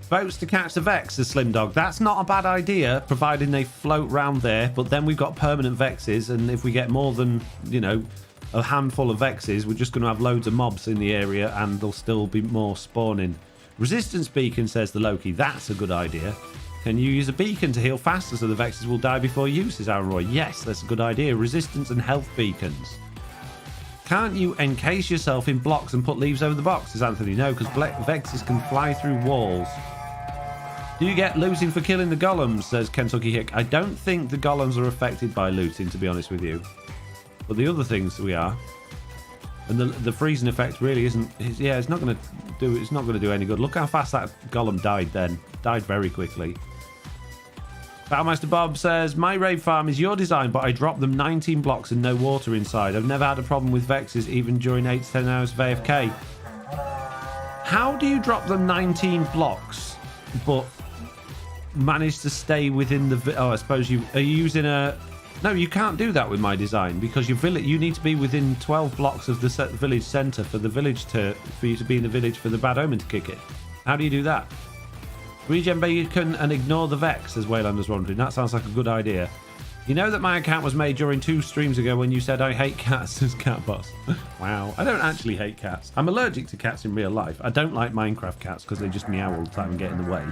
Boats to catch the Vex, says Slim Dog. That's not a bad idea, providing they float round there. But then we've got permanent Vexes, and if we get more than, a handful of Vexes, we're just going to have loads of mobs in the area, and there'll still be more spawning. Resistance beacon, says the Loki. That's a good idea. Can you use a beacon to heal faster so the Vexes will die before you, says Aaron Roy. Yes, that's a good idea. Resistance and health beacons. Can't you encase yourself in blocks and put leaves over the box, says Anthony. No, because Vexes can fly through walls. Do you get looting for killing the golems, says Kentucky Hick. I don't think the golems are affected by looting, to be honest with you. But the other things we are. And the freezing effect really isn't. It's not going to do any good. Look how fast that golem died then. Died very quickly. Battlemeister Bob says, my raid farm is your design, but I dropped them 19 blocks and no water inside. I've never had a problem with Vexes, even during 8 to 10 hours of AFK. How do you drop them 19 blocks, but manage to stay within the... Oh, I suppose are you using a... No, you can't do that with my design, because you need to be within 12 blocks of the village centre for you to be in the village for the Bad Omen to kick it. How do you do that? Regen bacon and ignore the Vex, as Waylander's wondering. That sounds like a good idea. You know that my account was made during 2 streams ago when you said I hate cats, says Cat Boss. Wow, I don't actually hate cats. I'm allergic to cats in real life. I don't like Minecraft cats because they just meow all the time and get in the way.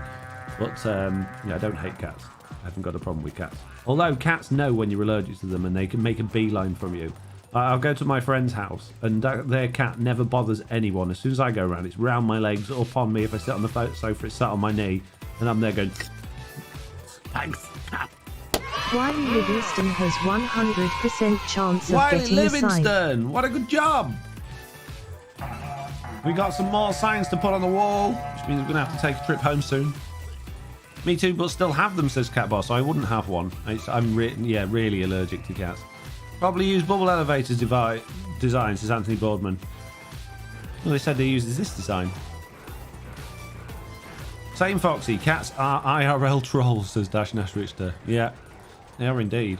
But yeah, I don't hate cats. I haven't got a problem with cats. Although cats know when you're allergic to them and they can make a beeline from you. I'll go to my friend's house and their cat never bothers anyone. As soon as I go around, it's round my legs, up on me. If I sit on the sofa, it's sat on my knee. And I'm there going... Thanks. Wiley Livingston has 100% chance of Wiley getting a sign. Livingston! What a good job! We got some more signs to put on the wall, which means we're going to have to take a trip home soon. Me too, but still have them, says Cat Boss. I wouldn't have one. I'm really allergic to cats. Probably use bubble elevators design, says Anthony Boardman. Well, they said they used this design. Same Foxy. Cats are IRL trolls, says Dash Nash Richter. Yeah, they are indeed.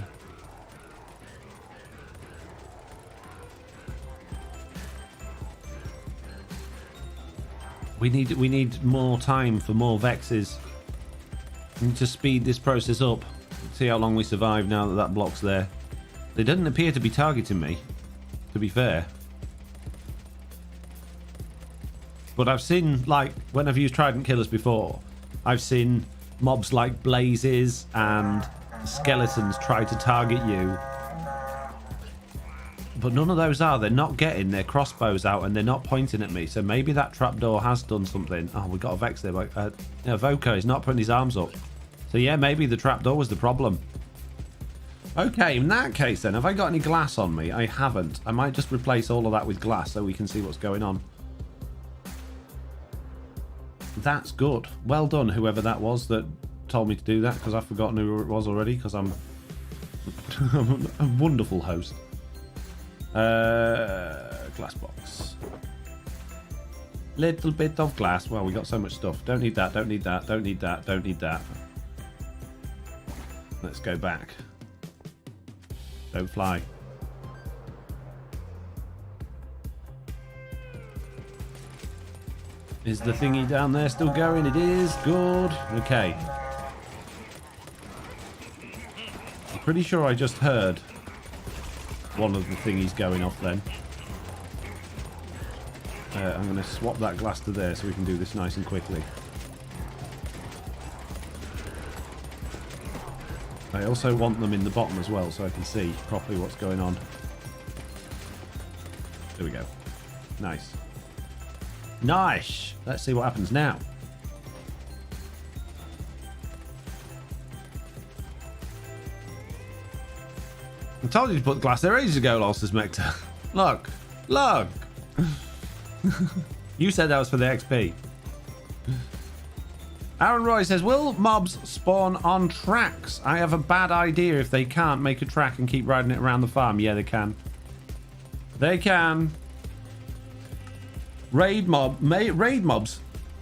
We need more time for more Vexes. We need to speed this process up. See how long we survive now that that block's there. They didn't appear to be targeting me, to be fair. But I've seen, like, when I've used Trident Killers before, I've seen mobs like Blazes and Skeletons try to target you But none of those are. They're not getting their crossbows out and they're not pointing at me. So maybe that trapdoor has done something. Oh, we got a Vex there. Voco is not putting his arms up. So yeah, maybe the trapdoor was the problem. Okay, in that case then, have I got any glass on me? I haven't. I might just replace all of that with glass so we can see what's going on. That's good. Well done, whoever that was that told me to do that, because I've forgotten who it was already, because I'm a wonderful host. Glass box. Little bit of glass. Well, we got so much stuff. Don't need that, don't need that, don't need that, don't need that. Let's go back. Don't fly. Is the thingy down there still going? It is. Good. Okay. I'm pretty sure I just heard one of the thingies going off then. I'm going to swap that glass to there so we can do this nice and quickly. I also want them in the bottom as well so I can see properly what's going on. There we go. Nice. Nice! Let's see what happens now. I told you to put the glass there ages ago, Lolsters Mector. Look! Look! You said that was for the XP. Aaron Roy says, will mobs spawn on tracks? I have a bad idea if they can't make a track and keep riding it around the farm. Yeah, they can. They can. Raid mobs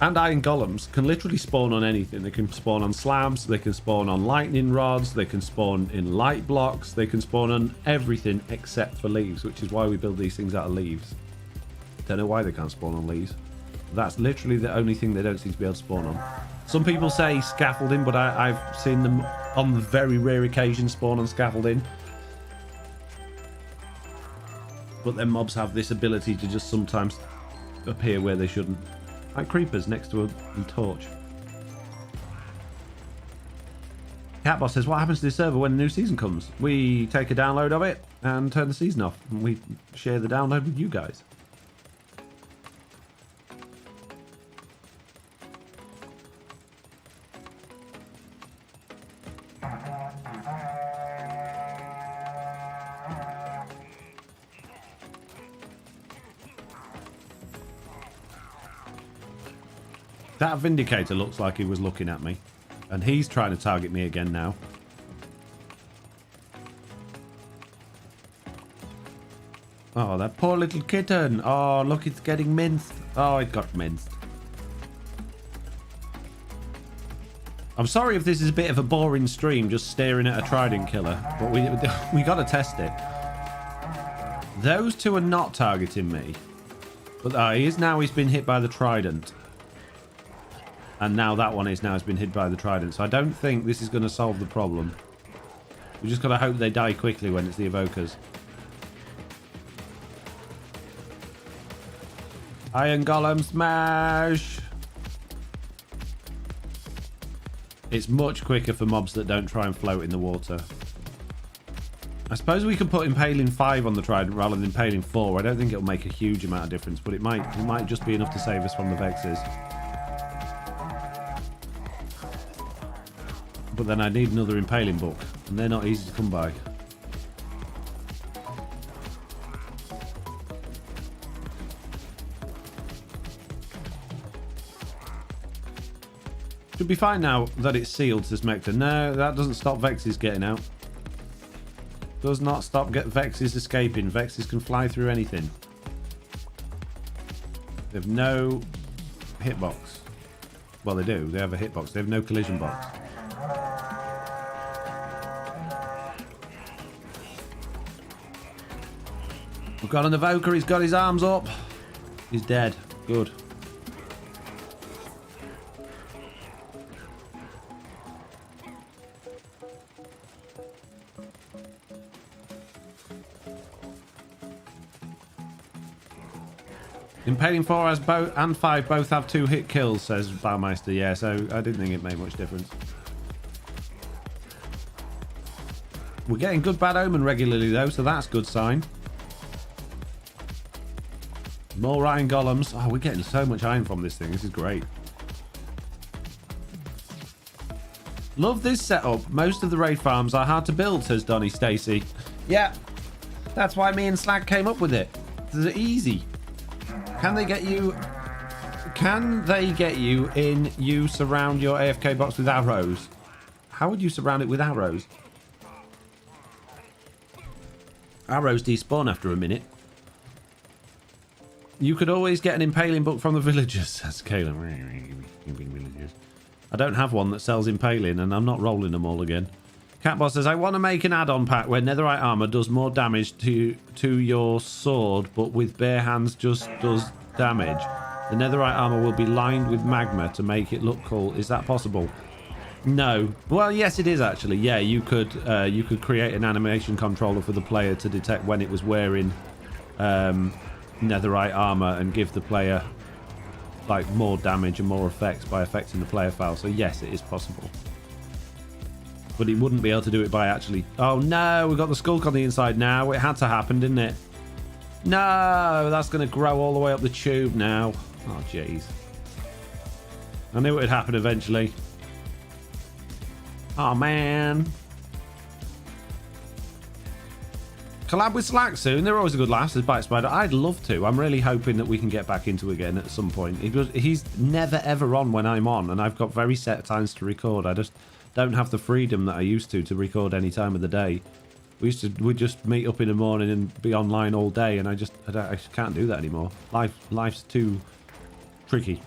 and iron golems can literally spawn on anything. They can spawn on slabs, they can spawn on lightning rods, they can spawn in light blocks, they can spawn on everything except for leaves, which is why we build these things out of leaves. Don't know why they can't spawn on leaves. That's literally the only thing they don't seem to be able to spawn on. Some people say scaffolding, but I've seen them on very rare occasions spawn on scaffolding. But then mobs have this ability to just sometimes appear where they shouldn't. Like creepers next to a torch. Catboss says, what happens to this server when the new season comes? We take a download of it and turn the season off. And we share the download with you guys. That Vindicator looks like he was looking at me. And he's trying to target me again now. Oh, that poor little kitten. Oh, look, it's getting minced. Oh, it got minced. I'm sorry if this is a bit of a boring stream, just staring at a trident killer. But we got to test it. Those two are not targeting me. But he's been hit by the trident. And now that one has been hit by the trident. So I don't think this is going to solve the problem. We just got to hope they die quickly when it's the evokers. Iron Golem smash! It's much quicker for mobs that don't try and float in the water. I suppose we could put Impaling 5 on the trident rather than Impaling 4. I don't think it'll make a huge amount of difference, but it might just be enough to save us from the Vexes. But then I need another Impaling book, and they're not easy to come by. Should be fine now that it's sealed, says Mector. No, that doesn't stop Vexes getting out. Does not stop Vexes escaping. Vexes can fly through anything. They have no hitbox. Well, they do. They have a hitbox. They have no collision box. We've got an evoker. He's got his arms up. He's dead. Good. Impaling 4 has and 5 both have 2 hit kills, says Baumeister. Yeah, so I didn't think it made much difference. We're getting good bad omen regularly though, so that's a good sign. More iron golems. Oh, we're getting so much iron from this thing. This is great. Love this setup. Most of the raid farms are hard to build, says Donny Stacy. Yeah, that's why me and Slag came up with it. It's easy. Can they get you... Can they get you in you surround your AFK box with arrows? How would you surround it with arrows? Arrows despawn after a minute. You could always get an impaling book from the villagers, says Caleb. I don't have one that sells impaling, and I'm not rolling them all again. Catboss says, I want to make an add-on pack where netherite armor does more damage to your sword, but with bare hands just does damage. The netherite armor will be lined with magma to make it look cool. Is that possible? No. Well, yes, it is actually. Yeah, you could create an animation controller for the player to detect when it was wearing netherite armor and give the player like more damage and more effects by affecting the player file. So yes, it is possible. But it wouldn't be able to do it by actually... Oh no, we've got the skulk on the inside now. It had to happen, didn't it? No, that's going to grow all the way up the tube now. Oh, jeez. I knew it would happen eventually. Oh, man. Collab with Slack soon. They're always a good laugh, says Bite Spider. I'd love to. I'm really hoping that we can get back into it again at some point. He's never, ever on when I'm on, and I've got very set times to record. I just don't have the freedom that I used to record any time of the day. We'd just meet up in the morning and be online all day, and I just can't do that anymore. Life's too tricky.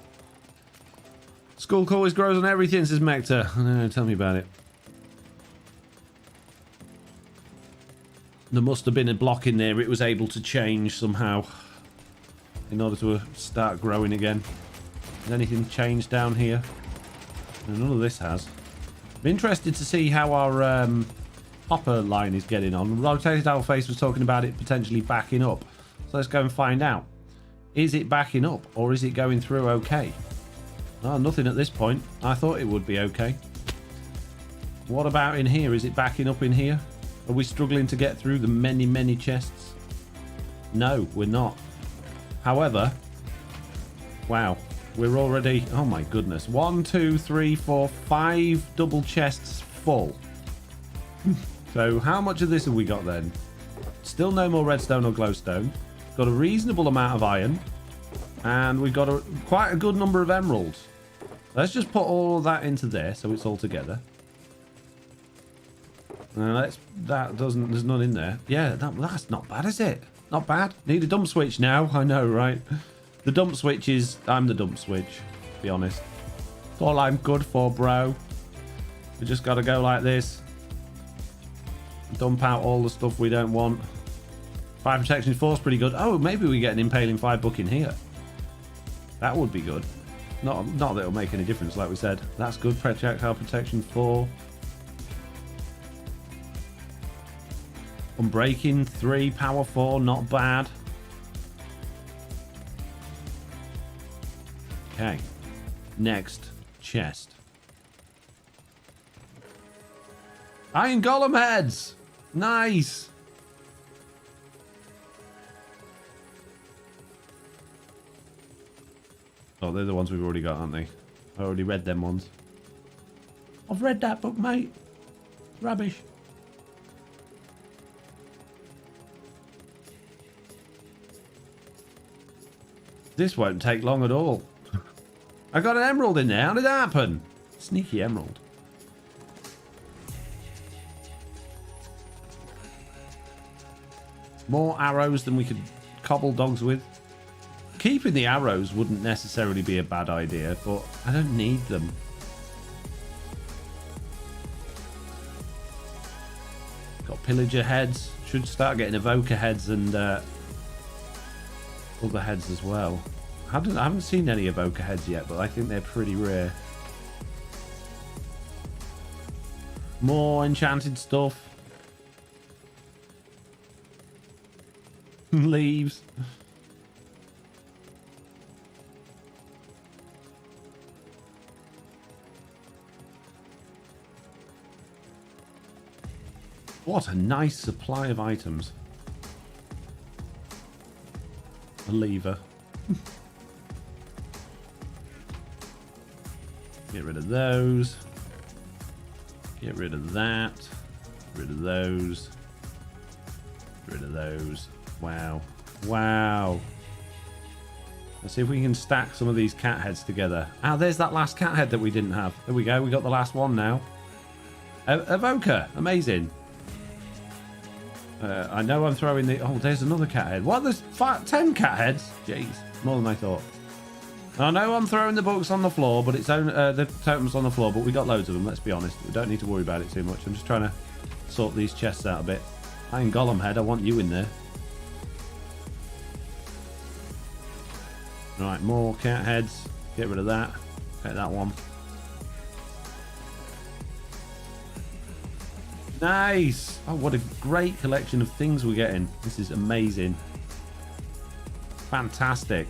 Skulk always grows on everything, says Mector. No, tell me about it. There must have been a block in there it was able to change somehow in order to start growing again. Has anything changed down here? None of this has. I'm interested to see how our hopper line is getting on. Rotated Owl Face was talking about it potentially backing up. So let's go and find out. Is it backing up or is it going through okay? Oh, nothing at this point. I thought it would be okay. What about in here? Is it backing up in here? Are we struggling to get through the many, many chests? No, we're not. However, wow, we're already... Oh my goodness. 1, 2, 3, 4, 5 double chests full. So how much of this have we got then? Still no more redstone or glowstone. Got a reasonable amount of iron. And we've got quite a good number of emeralds. Let's just put all of that into there so it's all together. There's none in there. Yeah, that's not bad, is it? Not bad. Need a dump switch now. I know, right? The dump switch is... I'm the dump switch, to be honest. That's all I'm good for, bro. We just got to go like this. Dump out all the stuff we don't want. Fire protection 4 is pretty good. Oh, maybe we get an impaling 5 book in here. That would be good. Not that it'll make any difference, like we said. That's good. Projectile protection 4. Unbreaking 3, power 4, not bad. Okay. Next chest. Iron Golem heads! Nice! Oh, they're the ones we've already got, aren't they? I already read them ones. I've read that book, mate. Rubbish. This won't take long at all. I got an emerald in there. How did that happen? Sneaky emerald. More arrows than we could cobble dogs with. Keeping the arrows wouldn't necessarily be a bad idea, but I don't need them. Got pillager heads. Should start getting evoker heads and other heads as well. I haven't seen any evoker heads yet, but I think they're pretty rare. More enchanted stuff. Leaves. What a nice supply of items. A lever. Get rid of those. Get rid of that. Get rid of those. Get rid of those. Wow. Wow. Let's see if we can stack some of these cat heads together. Ah, there's that last cat head that we didn't have. There we go. We got the last one now. Evoker. Amazing. I know I'm throwing the... Oh, there's another cat head. What? There's 10 cat heads? Jeez. More than I thought. I know I'm throwing the books on the floor, but it's the totems on the floor, but we got loads of them, let's be honest. We don't need to worry about it too much. I'm just trying to sort these chests out a bit. Iron Golem head, I want you in there. Right, more cat heads. Get rid of that. Take that one. Nice! Oh, what a great collection of things we're getting. This is amazing. Fantastic.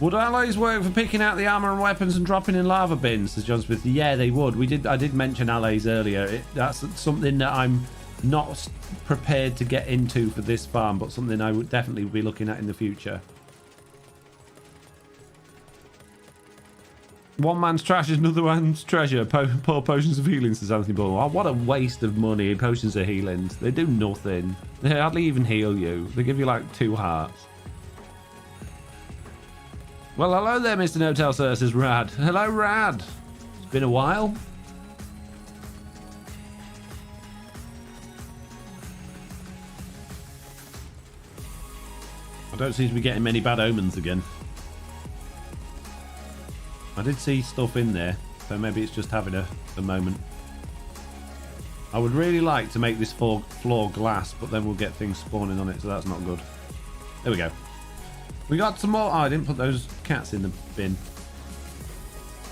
Would alloys work for picking out the armor and weapons and dropping in lava bins? Says John Smith. Yeah, they would. I did mention alloys earlier. That's something that I'm not prepared to get into for this farm, but something I would definitely be looking at in the future. One man's trash is another man's treasure. Poor potions of healing, says Anthony Ball. Oh, what a waste of money. Potions of healing. They do nothing. They hardly even heal you. They give you like 2 hearts. Well, hello there, Mr. No-Tail, sir, says Rad. Hello, Rad. It's been a while. I don't seem to be getting many bad omens again. I did see stuff in there, so maybe it's just having a moment. I would really like to make this floor glass, but then we'll get things spawning on it, so that's not good. There we go. We got some more. Oh, I didn't put those cats in the bin.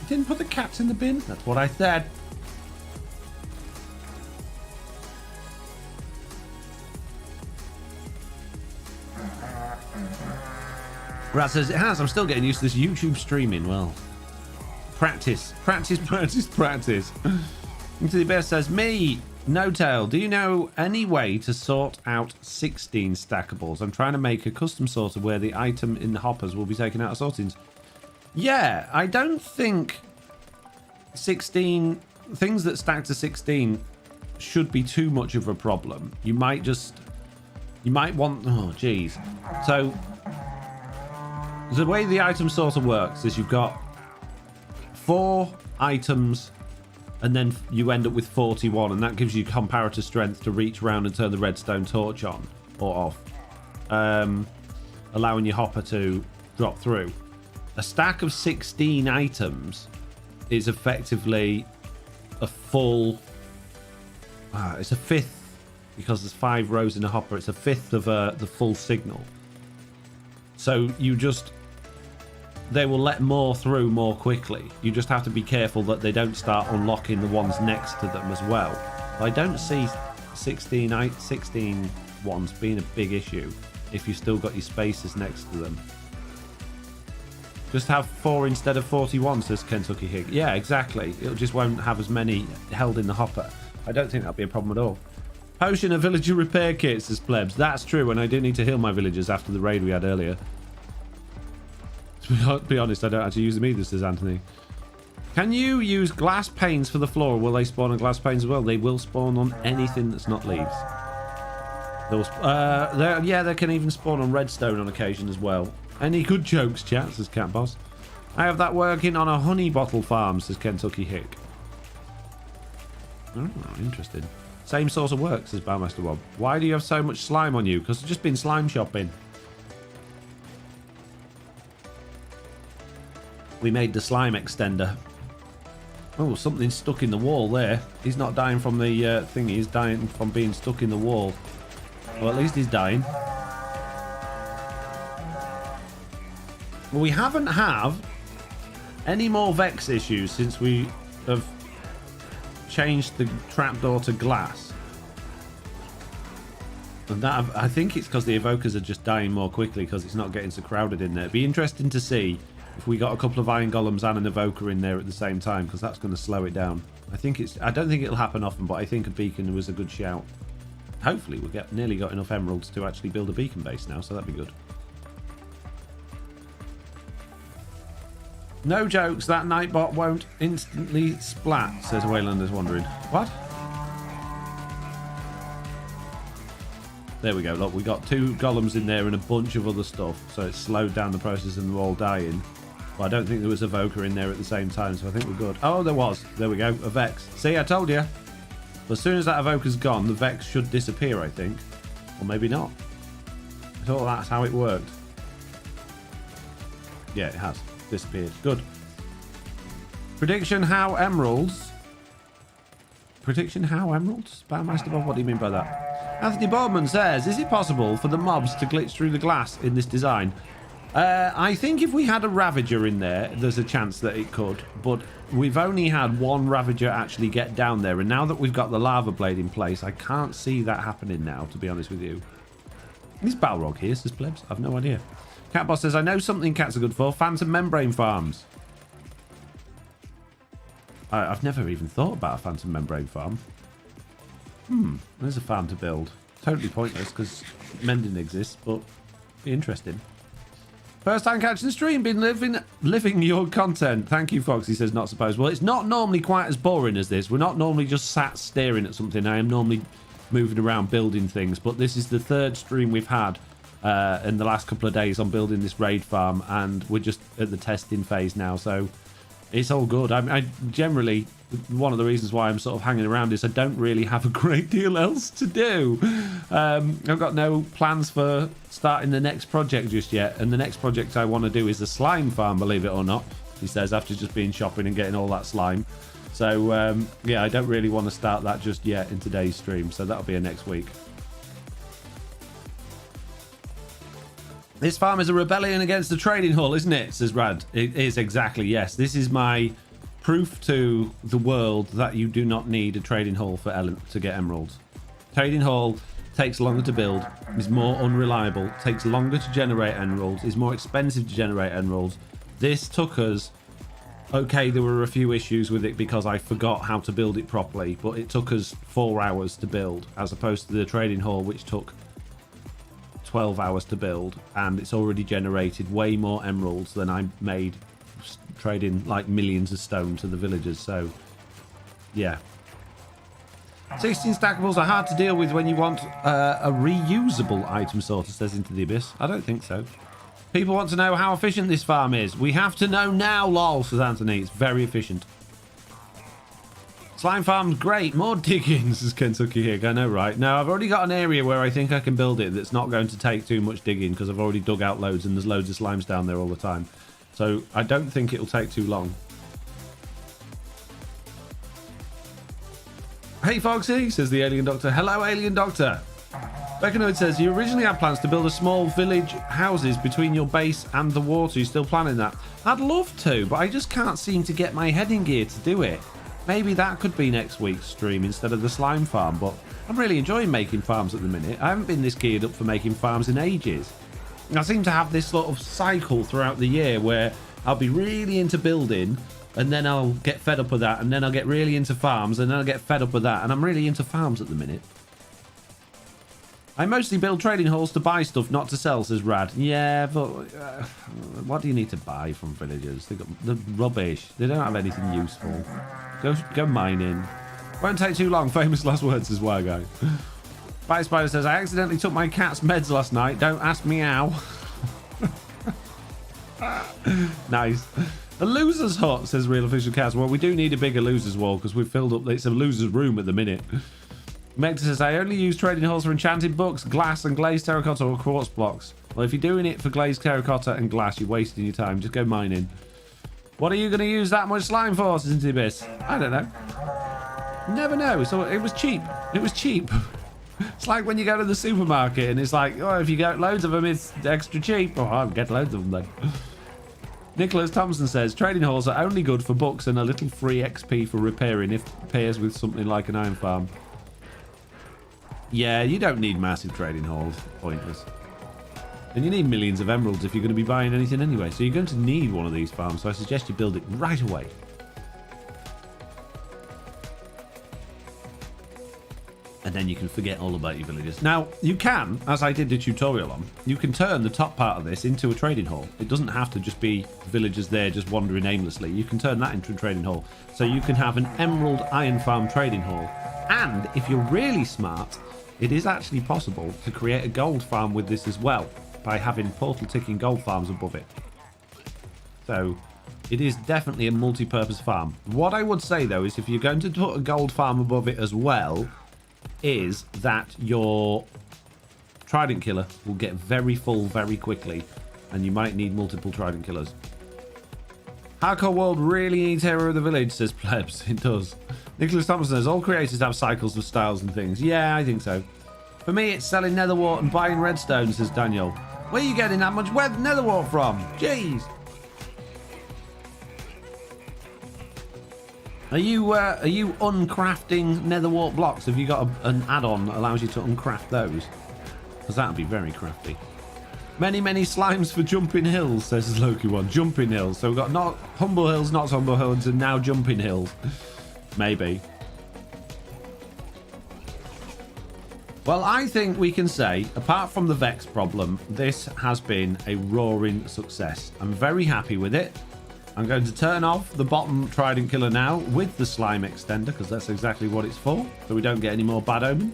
I didn't put the cats in the bin? That's what I said. Rat says, it has. I'm still getting used to this YouTube streaming. Well, practice. Practice, practice, practice. Into the best says, me, No-Tail, do you know any way to sort out 16 stackables? I'm trying to make a custom sorter where the item in the hoppers will be taken out of sortings. Yeah, I don't think 16 things that stack to 16 should be too much of a problem. You might want, oh geez. So the way the item sorter works is you've got 4 items and then you end up with 41, and that gives you comparative strength to reach around and turn the redstone torch on or off, allowing your hopper to drop through. A stack of 16 items is effectively a full, it's a fifth, because there's 5 rows in a hopper, it's a fifth of the full signal. So they will let more through more quickly. You just have to be careful that they don't start unlocking the ones next to them as well. I don't see 16 ones being a big issue if you've still got your spaces next to them. Just have 4 instead of 41, says Kentucky Hig. Yeah, exactly. It just won't have as many held in the hopper. I don't think that'll be a problem at all. Potion of villager repair kit, says Plebs. That's true, and I do need to heal my villagers after the raid we had earlier. To be honest, I don't actually use them either, says Anthony. Can you use glass panes for the floor, or will they spawn on glass panes as well? They will spawn on anything that's not leaves. Yeah, they can even spawn on redstone on occasion as well. Any good jokes, chat, says Cat Boss. I have that working on a honey bottle farm, says Kentucky Hick. Oh, interesting. Same sort of work, says Bowmaster Bob. Why do you have so much slime on you? Because I've just been slime shopping. We made the slime extender. Oh, something's stuck in the wall there. He's not dying from the thing. He's dying from being stuck in the wall. Well, at least he's dying. Well, we haven't had any more Vex issues since we have changed the trapdoor to glass. And that, I think it's because the evokers are just dying more quickly because it's not getting so crowded in there. It'd be interesting to see if we got a couple of iron golems and an evoker in there at the same time, because that's going to slow it down. I don't think it'll happen often, but I think a beacon was a good shout. hopefully we'll get nearly got enough emeralds to actually build a beacon base now, so that'd be good. No jokes, that Nightbot won't instantly splat, says Waylander's wondering. What? There we go. Look, we got 2 golems in there and a bunch of other stuff, so it slowed down the process and they're all dying. But I don't think there was a Evoker in there at the same time, so I think we're good. Oh, there was. There we go. A Vex. See, I told you. But as soon as that Evoker's gone, the Vex should disappear, I think. Or maybe not. I thought that's how it worked. Yeah, it has. Disappeared. Good. Prediction how emeralds. Prediction how emeralds? Battlemeister Bob, what do you mean by that? Anthony Boardman says, is it possible for the mobs to glitch through the glass in this design? I think if we had a Ravager in there, there's a chance that it could. But we've only had 1 Ravager actually get down there. And now that we've got the lava blade in place, I can't see that happening now, to be honest with you. Is Balrog here, says Plebs? I've no idea. Catboss says, I know something cats are good for. Phantom membrane farms. I've never even thought about a phantom membrane farm. There's a farm to build. Totally pointless because mending exists, but be interesting. First time catching the stream, been living your content. Thank you, Foxy says, not supposed. Well, it's not normally quite as boring as this. We're not normally just sat staring at something. I am normally moving around building things, but this is the 3rd stream we've had in the last couple of days on building this raid farm, and we're just at the testing phase now, so it's all good. I generally, one of the reasons why I'm sort of hanging around is I don't really have a great deal else to do. I've got no plans for starting the next project just yet, and the next project I want to do is a slime farm, believe it or not, he says, after just being shopping and getting all that slime. So yeah, I don't really want to start that just yet in today's stream, so that'll be a next week. This farm is a rebellion against the trading hall, isn't it? Says Rad. It is, exactly, yes. This is my proof to the world that you do not need a trading hall to get emeralds. Trading hall takes longer to build, is more unreliable, takes longer to generate emeralds, is more expensive to generate emeralds. This took us... Okay, there were a few issues with it because I forgot how to build it properly, but it took us 4 hours to build, as opposed to the trading hall, which took 12 hours to build, and it's already generated way more emeralds than I made trading like millions of stone to the villagers. So yeah, 16 stackables are hard to deal with when you want a reusable item sorter, says Into the Abyss. I don't think so. People want to know how efficient this farm is. We have to know now, lol, says Anthony. It's very efficient. Slime farm's great. More digging, says Kentucky here. I know, right? No, I've already got an area where I think I can build it that's not going to take too much digging because I've already dug out loads and there's loads of slimes down there all the time. So I don't think it'll take too long. Hey, Foxy, says the Alien Doctor. Hello, Alien Doctor. Beckanoid says, you originally had plans to build a small village houses between your base and the water. You still planning that? I'd love to, but I just can't seem to get my head in gear to do it. Maybe that could be next week's stream instead of the slime farm, but I'm really enjoying making farms at the minute. I haven't been this geared up for making farms in ages. I seem to have this sort of cycle throughout the year where I'll be really into building and then I'll get fed up with that, and then I'll get really into farms and then I'll get fed up with that, and I'm really into farms at the minute. I mostly build trading halls to buy stuff, not to sell, says Rad. Yeah, but what do you need to buy from villagers? They're rubbish. They don't have anything useful. Go mining. Won't take too long. Famous last words, says Wargo. Bite Spider says, I accidentally took my cat's meds last night. Don't ask me how. Nice. A loser's hut, says Real Official Cats. Well, we do need a bigger loser's wall because we've filled up. It's a loser's room at the minute. Mector says, I only use trading halls for enchanted books, glass, and glazed terracotta or quartz blocks. Well, if you're doing it for glazed terracotta and glass, you're wasting your time. Just go mining. What are you going to use that much slime for, says Into the Abyss? I don't know. Never know. So it was cheap. It was cheap. It's like when you go to the supermarket and it's like, oh, if you get loads of them, it's extra cheap. Oh, I'll get loads of them then. Nicholas Thompson says, trading halls are only good for books and a little free XP for repairing if pairs with something like an iron farm. Yeah, you don't need massive trading halls. Pointless. And you need millions of emeralds if you're going to be buying anything anyway. So you're going to need one of these farms. So I suggest you build it right away. And then you can forget all about your villagers. Now, you can, as I did the tutorial on, you can turn the top part of this into a trading hall. It doesn't have to just be villagers there just wandering aimlessly. You can turn that into a trading hall. So you can have an emerald iron farm trading hall. And if you're really smart, it is actually possible to create a gold farm with this as well by having portal ticking gold farms above it. So it is definitely a multi-purpose farm. What I would say though is if you're going to put a gold farm above it as well, is that your trident killer will get very full very quickly, and you might need multiple trident killers. Hardcore World really needs Hero of the Village, says Plebs. It does. Nicholas Thompson says all creators have cycles of styles and things. Yeah, I think so. For me, it's selling netherwort and buying redstone, says Daniel. Where are you getting that much netherwort from? Jeez. Are you uncrafting netherwart blocks? Have you got an add-on that allows you to uncraft those? Because that would be very crafty. Many slimes for jumping hills, says Loki one. Jumping hills. So we've got not humble hills, not humble hills, and now jumping hills. Maybe. Well, I think we can say, apart from the Vex problem, this has been a roaring success. I'm very happy with it. I'm going to turn off the bottom trident killer now with the slime extender, because that's exactly what it's for, so we don't get any more bad omen.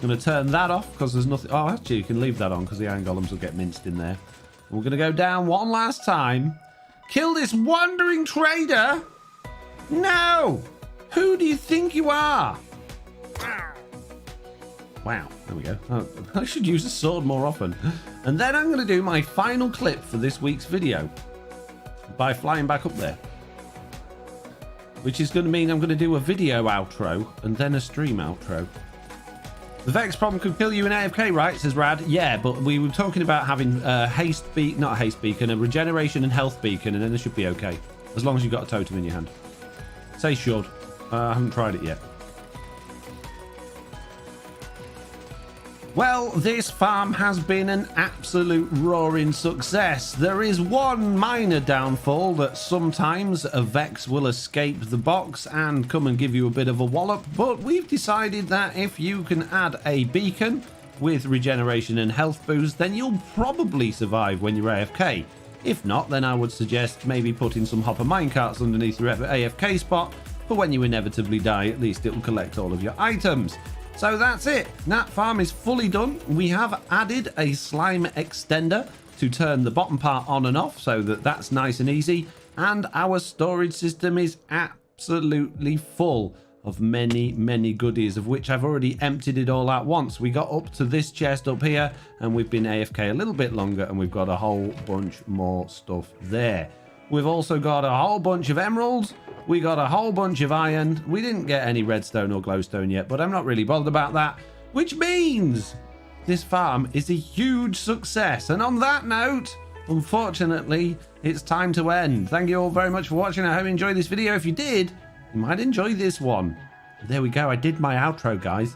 I'm going to turn that off because there's nothing. Oh, actually, you can leave that on because the iron golems will get minced in there. And we're going to go down one last time. Kill this wandering trader. No! Who do you think you are? Wow, there we go. Oh, I should use a sword more often. And then I'm going to do my final clip for this week's video by flying back up there, which is going to mean I'm going to do a video outro and then a stream outro. The Vex problem could kill you in AFK, right? Says Rad. Yeah, but we were talking about having a not a haste beacon, a regeneration and health beacon, and then it should be okay as long as you've got a totem in your hand. Say should. I haven't tried it yet. Well, this farm has been an absolute roaring success. There is one minor downfall, that sometimes a Vex will escape the box and come and give you a bit of a wallop, but we've decided that if you can add a beacon with regeneration and health boost, then you'll probably survive when you're AFK. If not, then I would suggest maybe putting some hopper minecarts underneath your AFK spot, for when you inevitably die, at least it will collect all of your items. So that's it. That farm is fully done. We have added a slime extender to turn the bottom part on and off so that that's nice and easy. And our storage system is absolutely full of many goodies, of which I've already emptied it all out once. We got up to this chest up here and we've been AFK a little bit longer, and we've got a whole bunch more stuff there. We've also got a whole bunch of emeralds. We got a whole bunch of iron. We didn't get any redstone or glowstone yet, but I'm not really bothered about that, which means this farm is a huge success. And on that note, unfortunately, it's time to end. Thank you all very much for watching. I hope you enjoyed this video. If you did, you might enjoy this one. There we go. I did my outro, guys.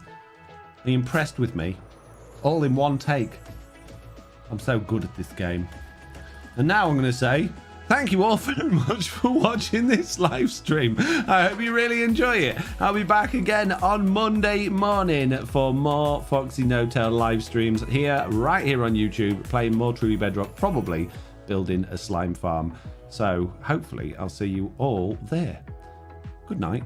Are you impressed with me? All in one take. I'm so good at this game. And now I'm going to say, thank you all very much for watching this live stream. I hope you really enjoy it. I'll be back again on Monday morning for more FoxyNoTail live streams right here on YouTube, playing more Truly Bedrock, probably building a slime farm. So hopefully I'll see you all there. Good night.